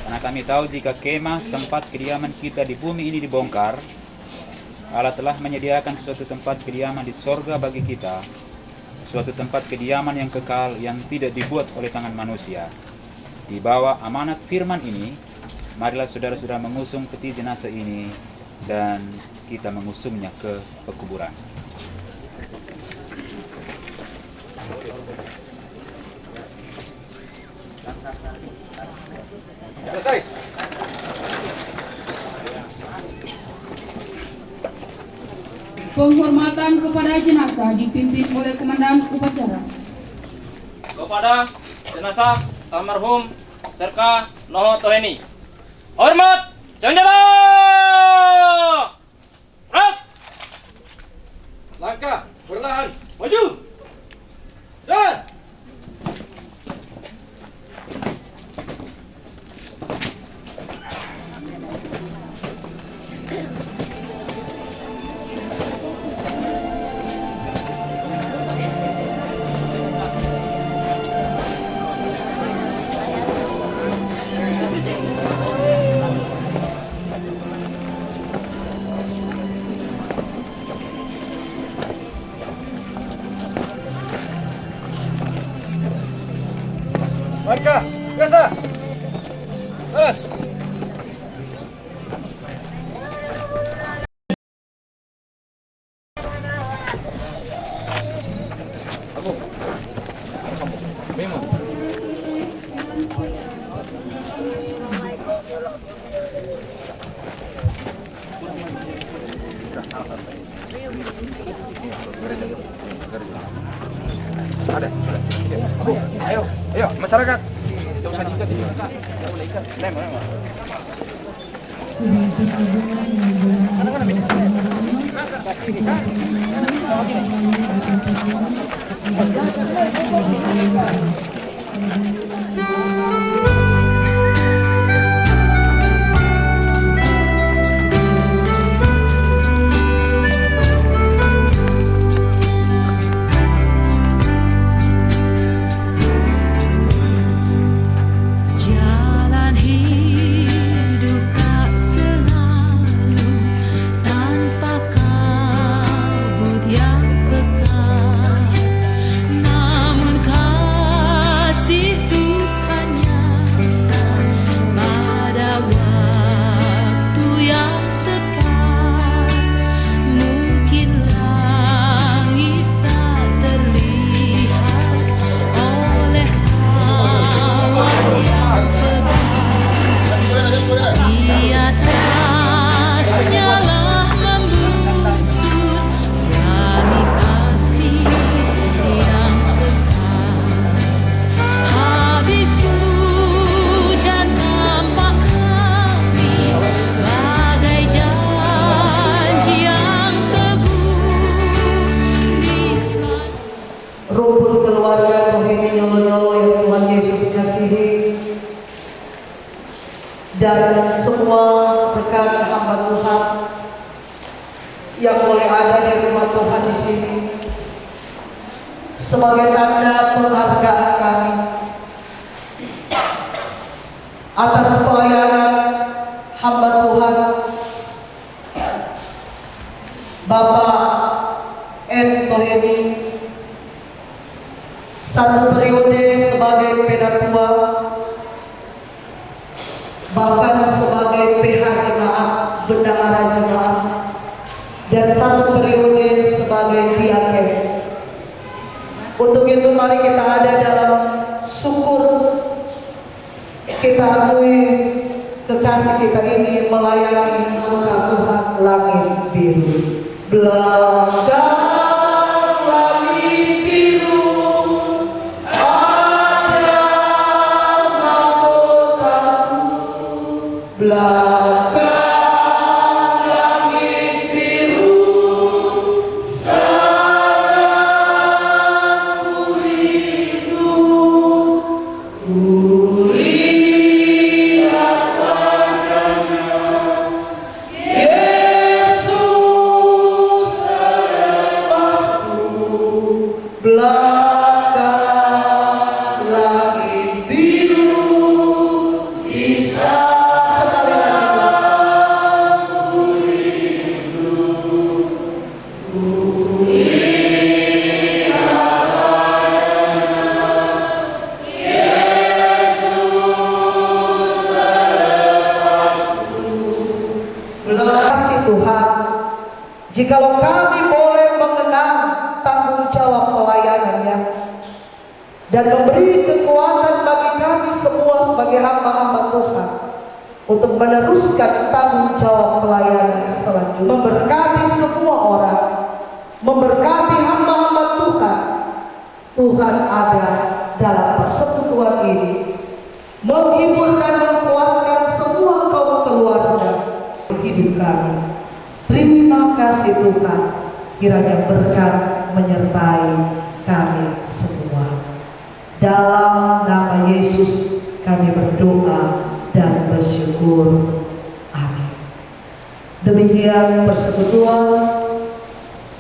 Karena kami tahu jika kemah tempat kediaman kita di bumi ini dibongkar, Allah telah menyediakan suatu tempat kediaman di sorga bagi kita, suatu tempat kediaman yang kekal yang tidak dibuat oleh tangan manusia. Di bawah amanat firman ini, marilah saudara-saudara mengusung peti jenazah ini dan kita mengusungnya ke pekuburan. Selesai. Penghormatan kepada jenazah dipimpin oleh Komandan Upacara. Kepada jenazah almarhum Serka Noho Toheni. Hormat senjata! Gerak! Langkah perlahan maju. Jalan. Langkah biasa. Jalan. Ada. Ayo, masyarakat. Tidak usah diikat ini. Tidak boleh ikat. Lem. Jalan hidup tak selalu tanpa kabut yang pekat, namun yang boleh ada di rumah Tuhan di sini sebagai tanda penghargaan kami atas pelayanan hamba Tuhan Bapak N. Toheni, satu periode sebagai penatua, bahkan sebagai PH jemaat, bendahara jemaat, dan satu periode sebagai diaken. Untuk itu mari kita ada dalam syukur, kita akui kekasih kita ini melayani muka Tuhan langit biru. Belakang langit biru ada mahkotaku. Belakang langit biru sangat ku rindu. Kulihat wajahnya Yesus terlepasku. Belakang langit biru bisa sekali lagi ku rindu. Kulihat Yesus terlepasku. Kasih Tuhan, jikalau kami boleh mengenang tanggung jawab pelayanannya dan memberi kekuatan bagi kami semua sebagai hamba-hamba Tuhan untuk meneruskan tanggung jawab pelayanan selanjutnya, memberkati semua orang, memberkati hamba-hamba Tuhan. Tuhan ada dalam persekutuan ini, menghibur dan menguatkan semua kaum keluarga hidup kami. Terima kasih Tuhan, kiranya berkat menyertai kami semua. Dalam nama Yesus kami berdoa dan bersyukur. Amin. Demikian persekutuan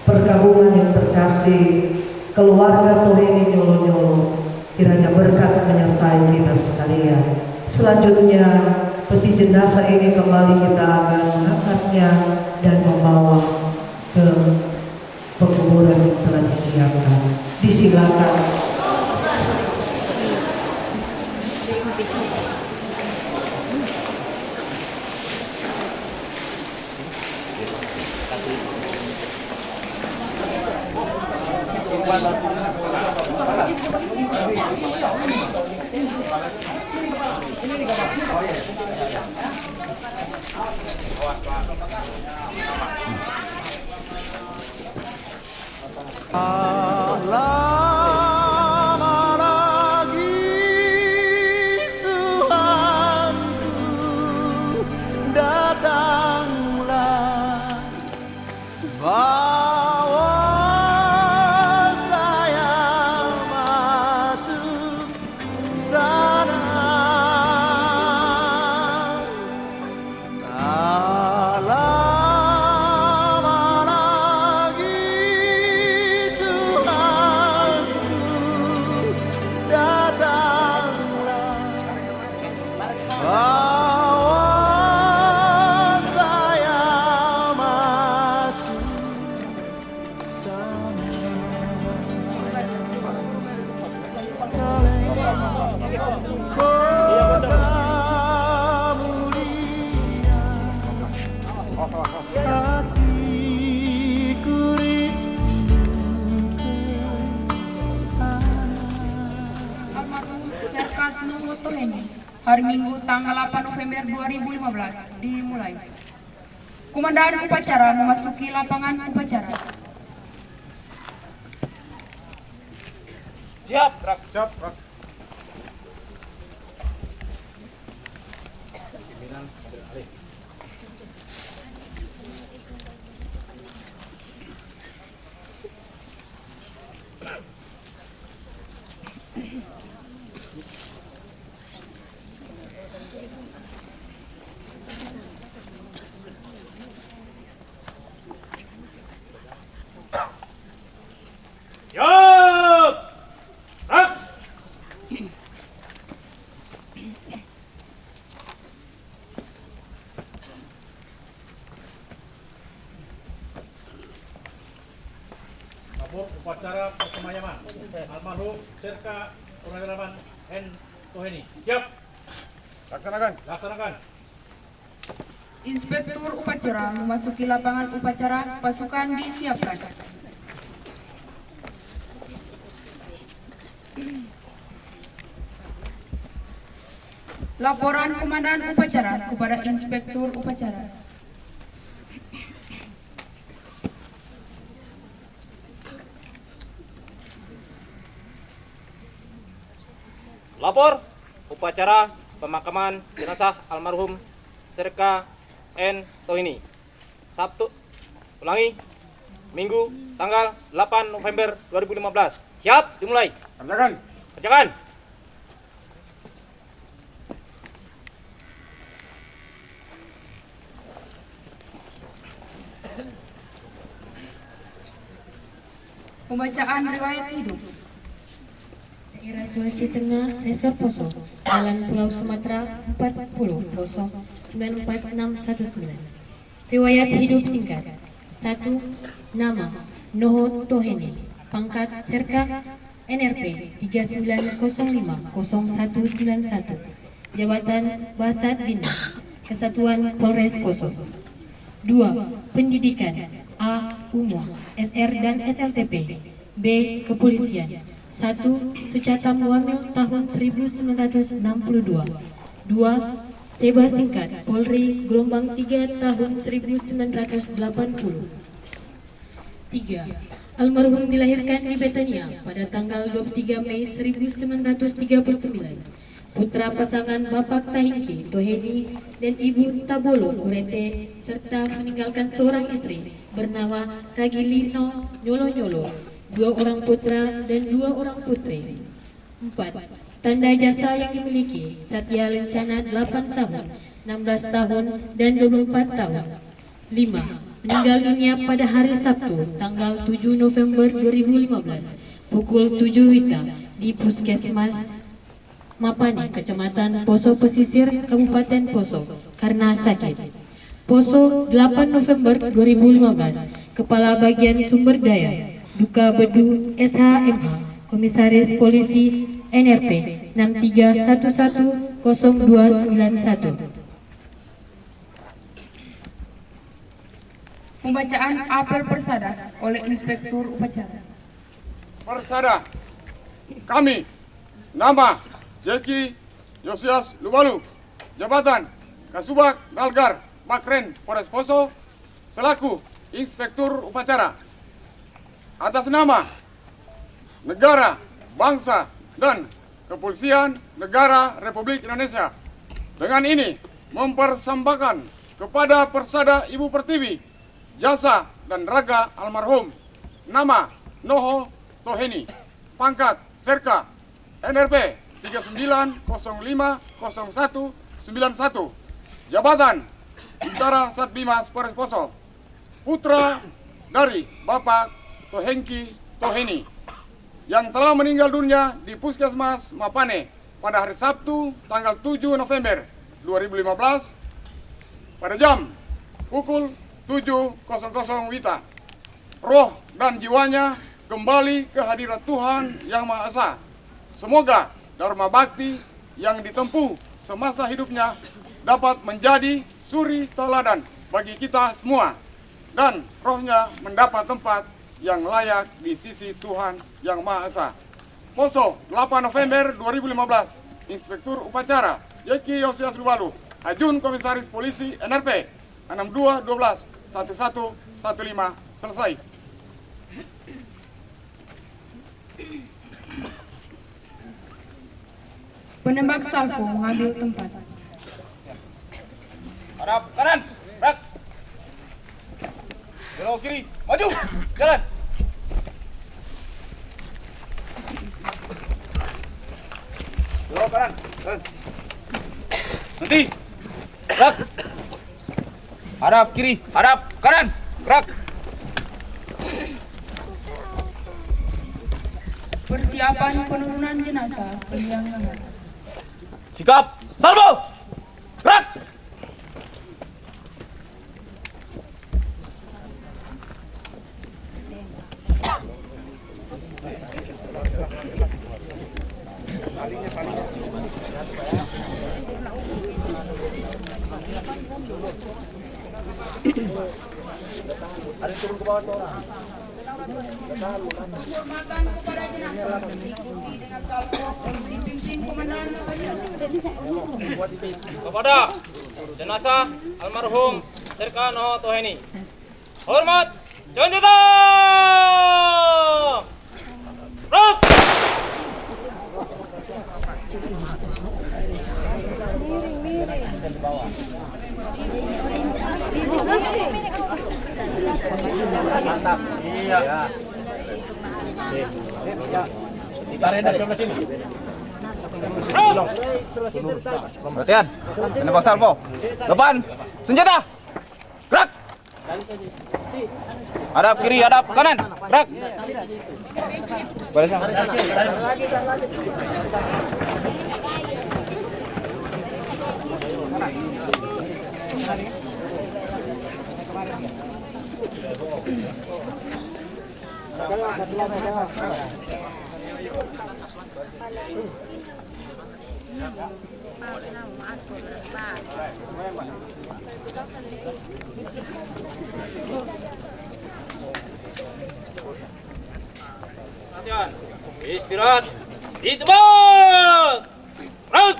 pergabungan yang terkasih keluarga Toheni Nyolo-Nyolo, kiranya berkat menyertai kita sekalian. Selanjutnya peti jenazah ini kembali kita akan mengangkatnya dan membawa ke pekuburan yang telah disiapkan. Disilakan. Lama lagi Tuhanku, datanglah, bawa saya masuk sana. Tak lama lagi Tuhanku, datanglah, bawa saya masuk sana. Kota mulia, hatiku rindu ke sana. Almarhum Toheni, hari Minggu tanggal 8 November 2015 dimulai. Komandan upacara memasuki lapangan upacara. Siap, siap. upacara persemayaman almarhum Serka Purnawirawan N. Toheni. Siap. Laksanakan. Inspektur upacara memasuki lapangan upacara, pasukan disiapkan. Laporan Komandan Upacara kepada Inspektur Upacara. Lapor upacara pemakaman jenazah almarhum Serka N. Toheni. Minggu tanggal 8 November 2015. Siap, dimulai. Kerjakan. Pembacaan riwayat hidup. Daerah Sulawesi Tengah, Resor Poso, Jalan Pulau Sumatera 40 Poso 94619. Riwayat hidup singkat. 1. Nama Noho Toheni. Pangkat Serka, NRP 39050191. Jabatan Basat Bina, Kesatuan Polres Poso. 2. Pendidikan A. Umum, SR dan SLTP. B. Kepolisian. 1. Secata Muamil tahun 1962. 2. Teba singkat Polri gelombang 3 tahun 1980. 3. Almarhum dilahirkan di Betania pada tanggal 23 Mei 1939. Putra pasangan Bapak Tahingki Toheni dan Ibu Tabolo Kurete, serta meninggalkan seorang istri bernama Tagilino Nyolo-Nyolo, 2 orang putra dan 2 orang putri. 4. Tanda jasa yang dimiliki: Satya Lencana 8 tahun, 16 tahun, dan 24 tahun. 5. Meninggal dunia pada hari Sabtu, tanggal 7 November 2015, pukul 7 WITA di Puskesmas Mapani, Kecamatan Poso Pesisir, Kabupaten Poso, karena sakit. Poso, 8 November 2015, Kepala Bagian Sumber Daya, Duka Bedu SHMH, Komisaris Polisi NRP 63110291. Pembacaan apel persada oleh Inspektur Upacara. Persada, kami, nama Jeki Yosias Lubalu, jabatan Kasubag Dalgar Bakren Polres Poso, selaku Inspektur Upacara. Atas nama negara, bangsa, dan Kepolisian Negara Republik Indonesia, dengan ini mempersembahkan kepada Persada Ibu Pertiwi jasa dan raga almarhum nama Noho Toheni, pangkat Serka, NRP 39050191, jabatan Bintara Satbimas Polres Poso, putra dari Bapak Tohengki Toheni yang telah meninggal dunia di Puskesmas Mapane pada hari Sabtu tanggal 7 November 2015 pada jam pukul 7.00 WITA. Roh dan jiwanya kembali ke hadirat Tuhan Yang Maha Esa. Semoga dharma bakti yang ditempuh semasa hidupnya dapat menjadi suri teladan bagi kita semua, dan rohnya mendapat tempat yang layak di sisi Tuhan Yang Maha Esa. Poso, 8 November 2015, Inspektur Upacara Jeki Yosias Lubalu, Ajun Komisaris Polisi NRP 62121115, selesai. Penembak salvo mengambil tempat. Hadap kanan, gerak. Belok kiri, maju, jalan. Belok kanan, jalan. Nanti, gerak. Hadap kiri, hadap kanan, gerak. Persiapan penurunan jenazah ke liang lahat. Sikap, salvo, gerak. Penghormatan kepada jenazah diikuti dengan salvo dipimpin Komandan Kepada jenazah almarhum Serkano Toheni. Hormat Jonjota! Rok! Mantap. Iya. Ditarik dari sebelah sini. Perhatian, menembak salvo. Depan, senjata. Gerak. Hadap kiri, hadap kanan. Gerak. Balik sana. Istirahat di tempat. Rok!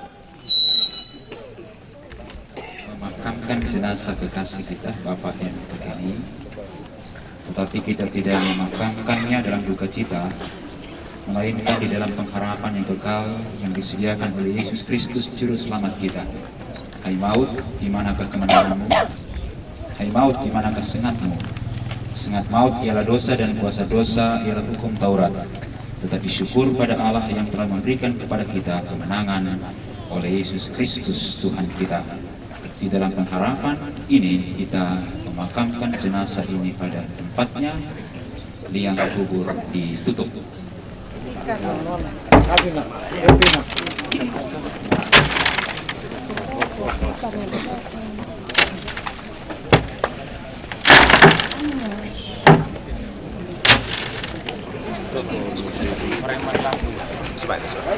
Memakamkan jenazah kekasih kita Bapak yang ini, tetapi kita tidak memakamkannya dalam duka cita, melainkan di dalam pengharapan yang kekal yang disediakan oleh Yesus Kristus Juru Selamat kita. Hai maut, di manakah kemenanganmu? Hai maut, di manakah sengatmu? Sengat maut ialah dosa dan kuasa dosa ialah hukum Taurat. Tetapi syukur pada Allah yang telah memberikan kepada kita kemenangan oleh Yesus Kristus Tuhan kita. Di dalam pengharapan ini kita memakamkan jenazah ini pada tempatnya, liang kubur ditutup.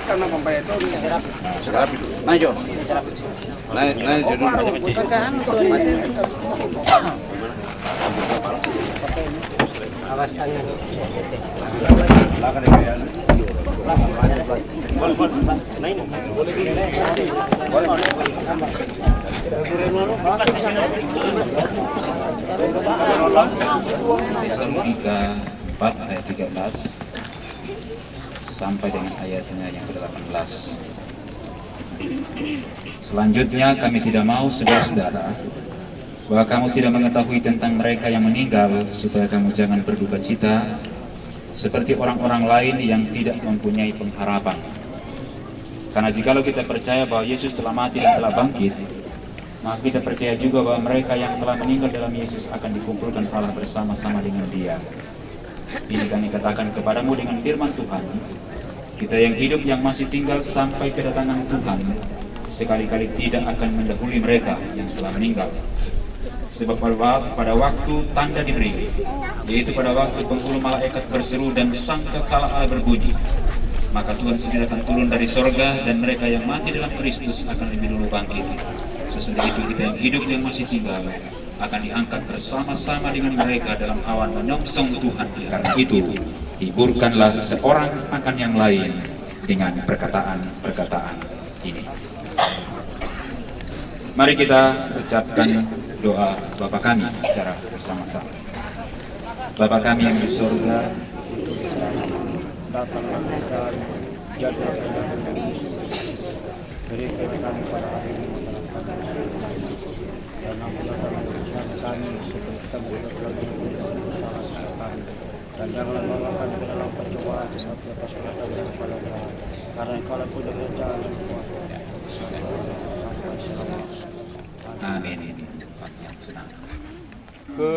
Karena pembayar itu serap itu. Naik dulu. Awas tangan. Tesalonika 4 ayat 13 sampai dengan ayatnya yang ke-18. Selanjutnya kami tidak mau saudara-saudara bahwa kamu tidak mengetahui tentang mereka yang meninggal, supaya kamu jangan berduka cita seperti orang-orang lain yang tidak mempunyai pengharapan. Karena jikalau kita percaya bahwa Yesus telah mati dan telah bangkit, maka kita percaya juga bahwa mereka yang telah meninggal dalam Yesus akan dikumpulkan Allah bersama-sama dengan Dia. Ini kami katakan kepadamu dengan firman Tuhan, kita yang hidup yang masih tinggal sampai kedatangan Tuhan sekali-kali tidak akan mendahului mereka yang telah meninggal. Sebab pada waktu tanda diberi, yaitu pada waktu penghulu malaikat berseru dan sangkakala Allah berbunyi, maka Tuhan sendiri akan turun dari sorga dan mereka yang mati dalam Kristus akan lebih dulu bangkit. Sesudah itu kita yang hidup yang masih tinggal akan diangkat bersama-sama dengan mereka dalam awan menyongsong Tuhan. Karena itu, hiburkanlah seorang akan yang lain dengan perkataan-perkataan ini. Mari kita ucapkan doa Bapa kami secara bersama-sama. Bapa kami yang di surga, berikan kami pada hari ini dan ampunilah kami seperti kita berdoa dan janganlah bawa kami ke dalam pencobaan tetapi lepaskanlah kami daripada jahat, karena Engkau punya kerajaan dan kuasa sampai selamanya. Amin. Ke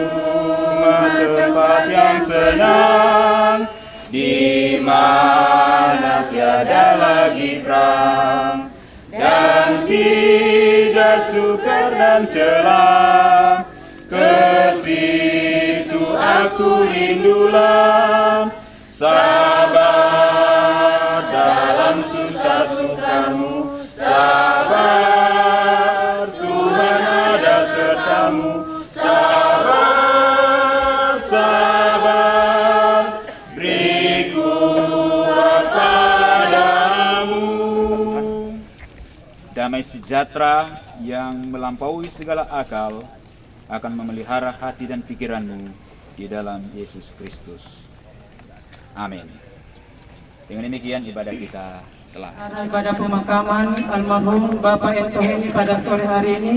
rumah tempat yang senang, di mana tiada lagi perang dan tidak sukar dan celah. Ke situ aku rindulah, sabar dalam susah sukamu, sabar Tuhan ada sertamu, sabar sabar, beri kuat padamu. Damai sejahtera yang melampaui segala akal akan memelihara hati dan pikiranmu di dalam Yesus Kristus. Amin. Dengan demikian ibadah kita telah. Ibadah pemakaman almarhum Bapak Entoheni pada sore hari ini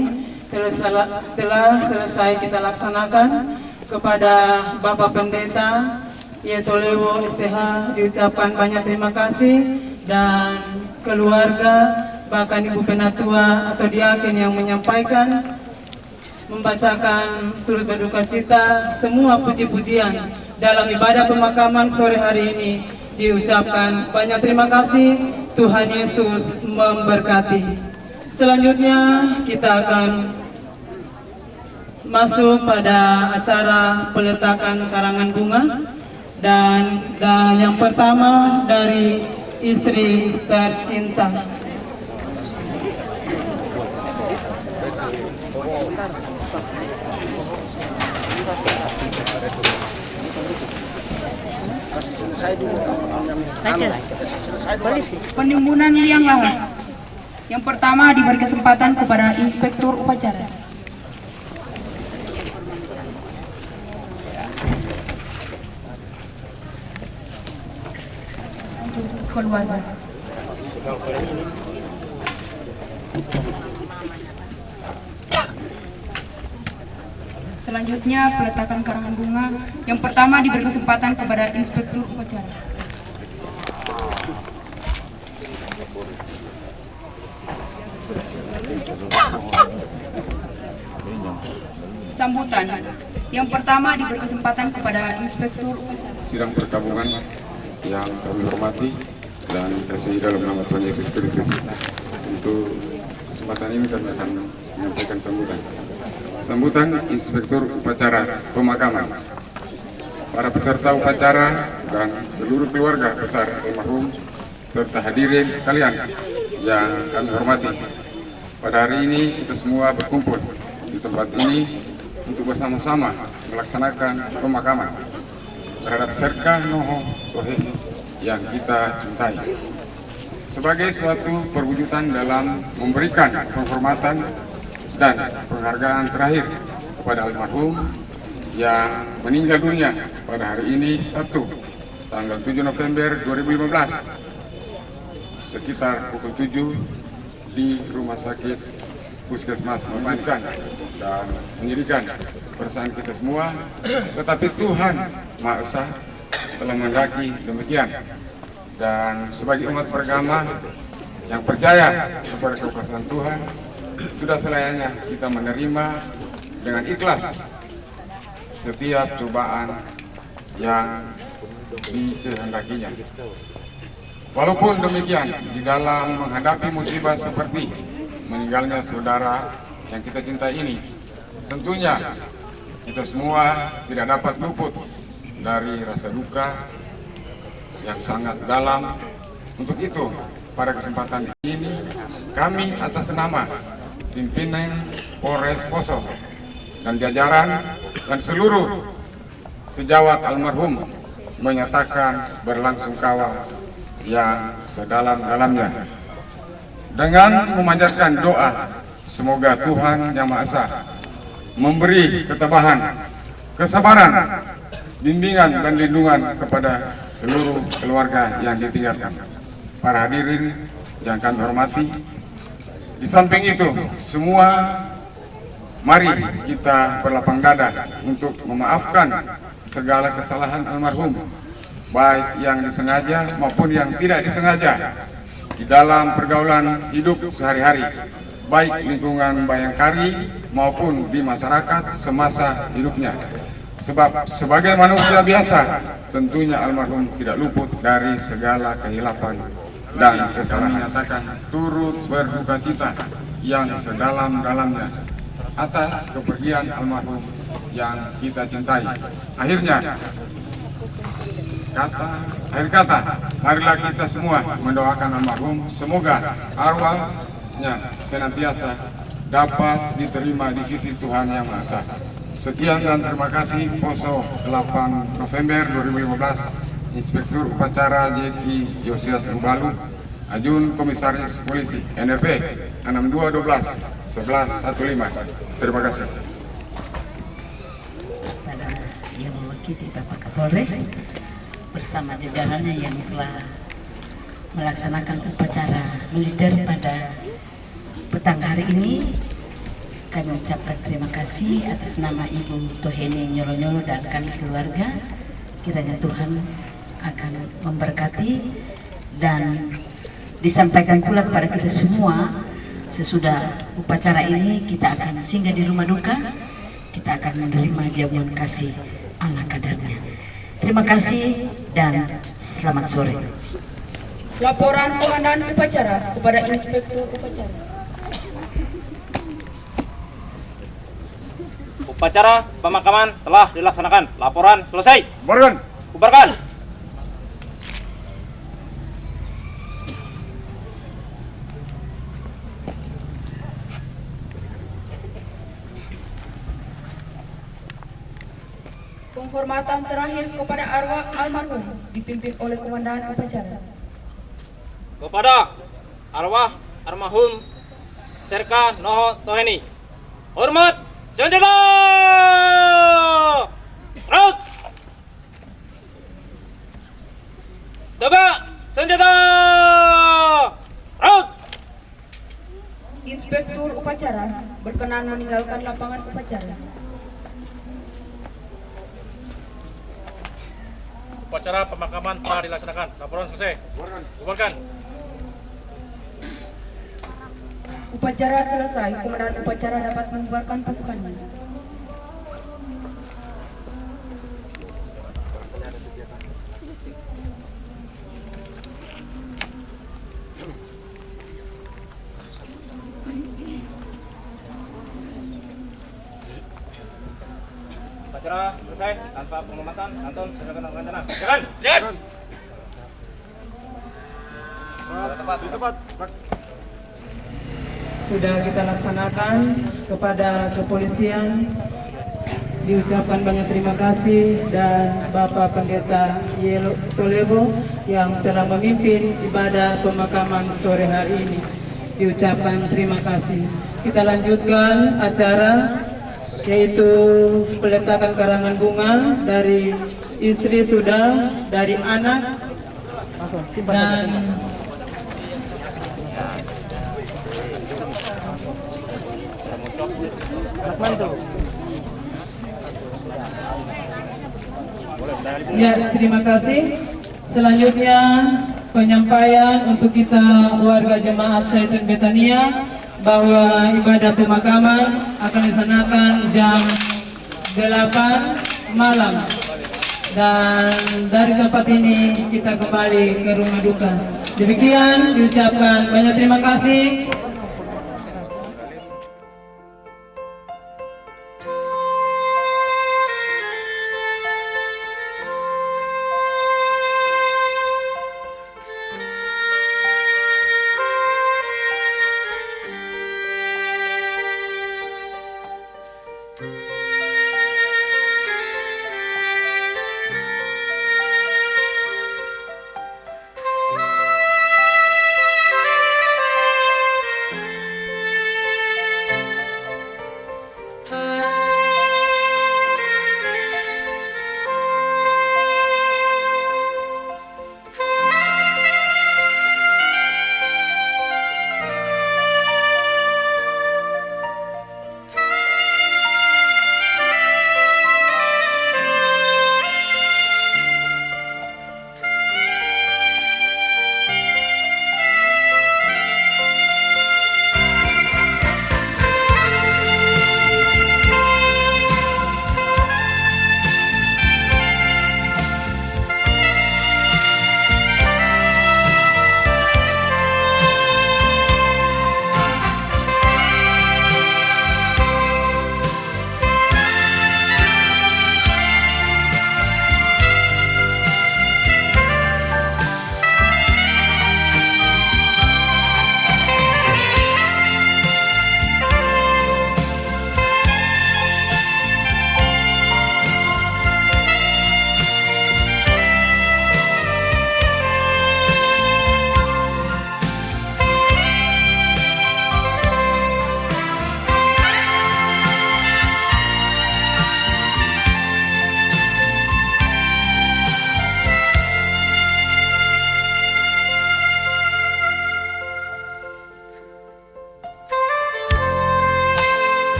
telah selesai kita laksanakan. Kepada Bapak Pendeta Yetolewo STH diucapkan banyak terima kasih, dan keluarga bahkan Ibu Penatua atau Diaken yang menyampaikan, membacakan turut berduka cita, semua puji-pujian dalam ibadah pemakaman sore hari ini diucapkan banyak terima kasih. Tuhan Yesus memberkati. Selanjutnya kita akan masuk pada acara peletakan karangan bunga, dan yang pertama dari istri tercinta. Penimbunan liang lahat. Yang pertama diberi kesempatan kepada Inspektur Upacara. Keluarga. Selanjutnya peletakan karangan bunga. Yang pertama diberi kesempatan kepada Inspektur Upacara. Sambutan. Yang pertama diberi kesempatan kepada Inspektur Upacara. Sidang perkabungan yang kami hormati dan kasih dalam nama Tuhan Yesus Kristus. Untuk kesempatan ini kami akan menyampaikan sambutan. Sambutan Inspektur Upacara Pemakaman. Para peserta upacara dan seluruh keluarga besar almarhum serta hadirin sekalian yang kami hormati. Pada hari ini kita semua berkumpul di tempat ini untuk bersama-sama melaksanakan pemakaman terhadap Serka Noho Tohe yang kita cintai, sebagai suatu perwujudan dalam memberikan penghormatan dan penghargaan terakhir kepada almarhum yang meninggal dunia pada hari ini, Sabtu, tanggal 7 November 2015, sekitar pukul 7 di Rumah Sakit Puskesmas Memainkan dan menyedihkan perasaan kita semua. Tetapi Tuhan Maha Esa telah menghendaki demikian, dan sebagai umat beragama yang percaya kepada kekuasaan Tuhan, sudah selayaknya kita menerima dengan ikhlas setiap cobaan yang dikehendakinya. Walaupun demikian, di dalam menghadapi musibah seperti meninggalnya saudara yang kita cintai ini, tentunya kita semua tidak dapat luput dari rasa duka yang sangat dalam. Untuk itu, pada kesempatan ini, kami atas nama pimpinan Polres Poso dan jajaran dan seluruh sejawat almarhum menyatakan berlangsungkawa yang sedalam-dalamnya dengan memanjatkan doa semoga Tuhan Yang Maha Esa memberi ketabahan, kesabaran, bimbingan dan lindungan kepada seluruh keluarga yang ditinggalkan. Para hadirin yang kami hormati, di samping itu semua, mari kita berlapang dada untuk memaafkan segala kesalahan almarhum, baik yang disengaja maupun yang tidak disengaja di dalam pergaulan hidup sehari-hari, baik lingkungan Bayangkari maupun di masyarakat semasa hidupnya. Sebab sebagai manusia biasa, tentunya almarhum tidak luput dari segala kehilapan dan kesalahan. Menyatakan turut berduka cita yang sedalam-dalamnya atas kepergian almarhum yang kita cintai. Akhir kata, marilah kita semua mendoakan almarhum semoga arwahnya senantiasa dapat diterima di sisi Tuhan Yang Maha Esa. Sekian dan terima kasih. Poso 8 November 2015, Inspektur Upacara JK Yosias Ubalu, Ajun Komisaris Polisi NRP 6212 1115. Terima kasih. Yang mewakili Bapak Kapolres bersama jajarannya yang telah melaksanakan upacara militer pada petang hari ini, kami ucapkan terima kasih atas nama Ibu Toheni Nyolo-Nyolo dan kami keluarga. Kiranya Tuhan akan memberkati dan disampaikan pula kepada kita semua. Sesudah upacara ini kita akan singgah di rumah duka, kita akan menerima jamuan kasih ala kadarnya. Terima kasih dan selamat sore. Laporan Komandan Upacara kepada Inspektur Upacara. Upacara pemakaman telah dilaksanakan. Laporan selesai. Bubarkan. Bubarkan. Penghormatan terakhir kepada arwah almarhum dipimpin oleh Komandan Upacara. Kepada arwah almarhum Serka Noho Toheni, hormat senjata! Rok! Tegak senjata! Rok! Inspektur Upacara berkenan meninggalkan lapangan upacara. Upacara pemakaman telah dilaksanakan. Laporan selesai. Bubarkan. Upacara selesai. Komandan Upacara dapat membubarkan pasukannya. Upacara selesai tanpa penghormatan. Anton, silakan rencana. Jangan. Jangan. Di tempat. Sudah kita laksanakan. Kepada kepolisian diucapkan banyak terima kasih, dan Bapak Pendeta Yelo Tolebo yang telah memimpin ibadah pemakaman sore hari ini diucapkan terima kasih. Kita lanjutkan acara, yaitu peletakan karangan bunga dari istri sudah, dari anak, dan ya, terima kasih. Selanjutnya penyampaian untuk kita warga jemaat Zaitun Betania bahwa ibadah pemakaman akan dilaksanakan jam 8 malam, dan dari tempat ini kita kembali ke rumah duka. Demikian diucapkan banyak terima kasih.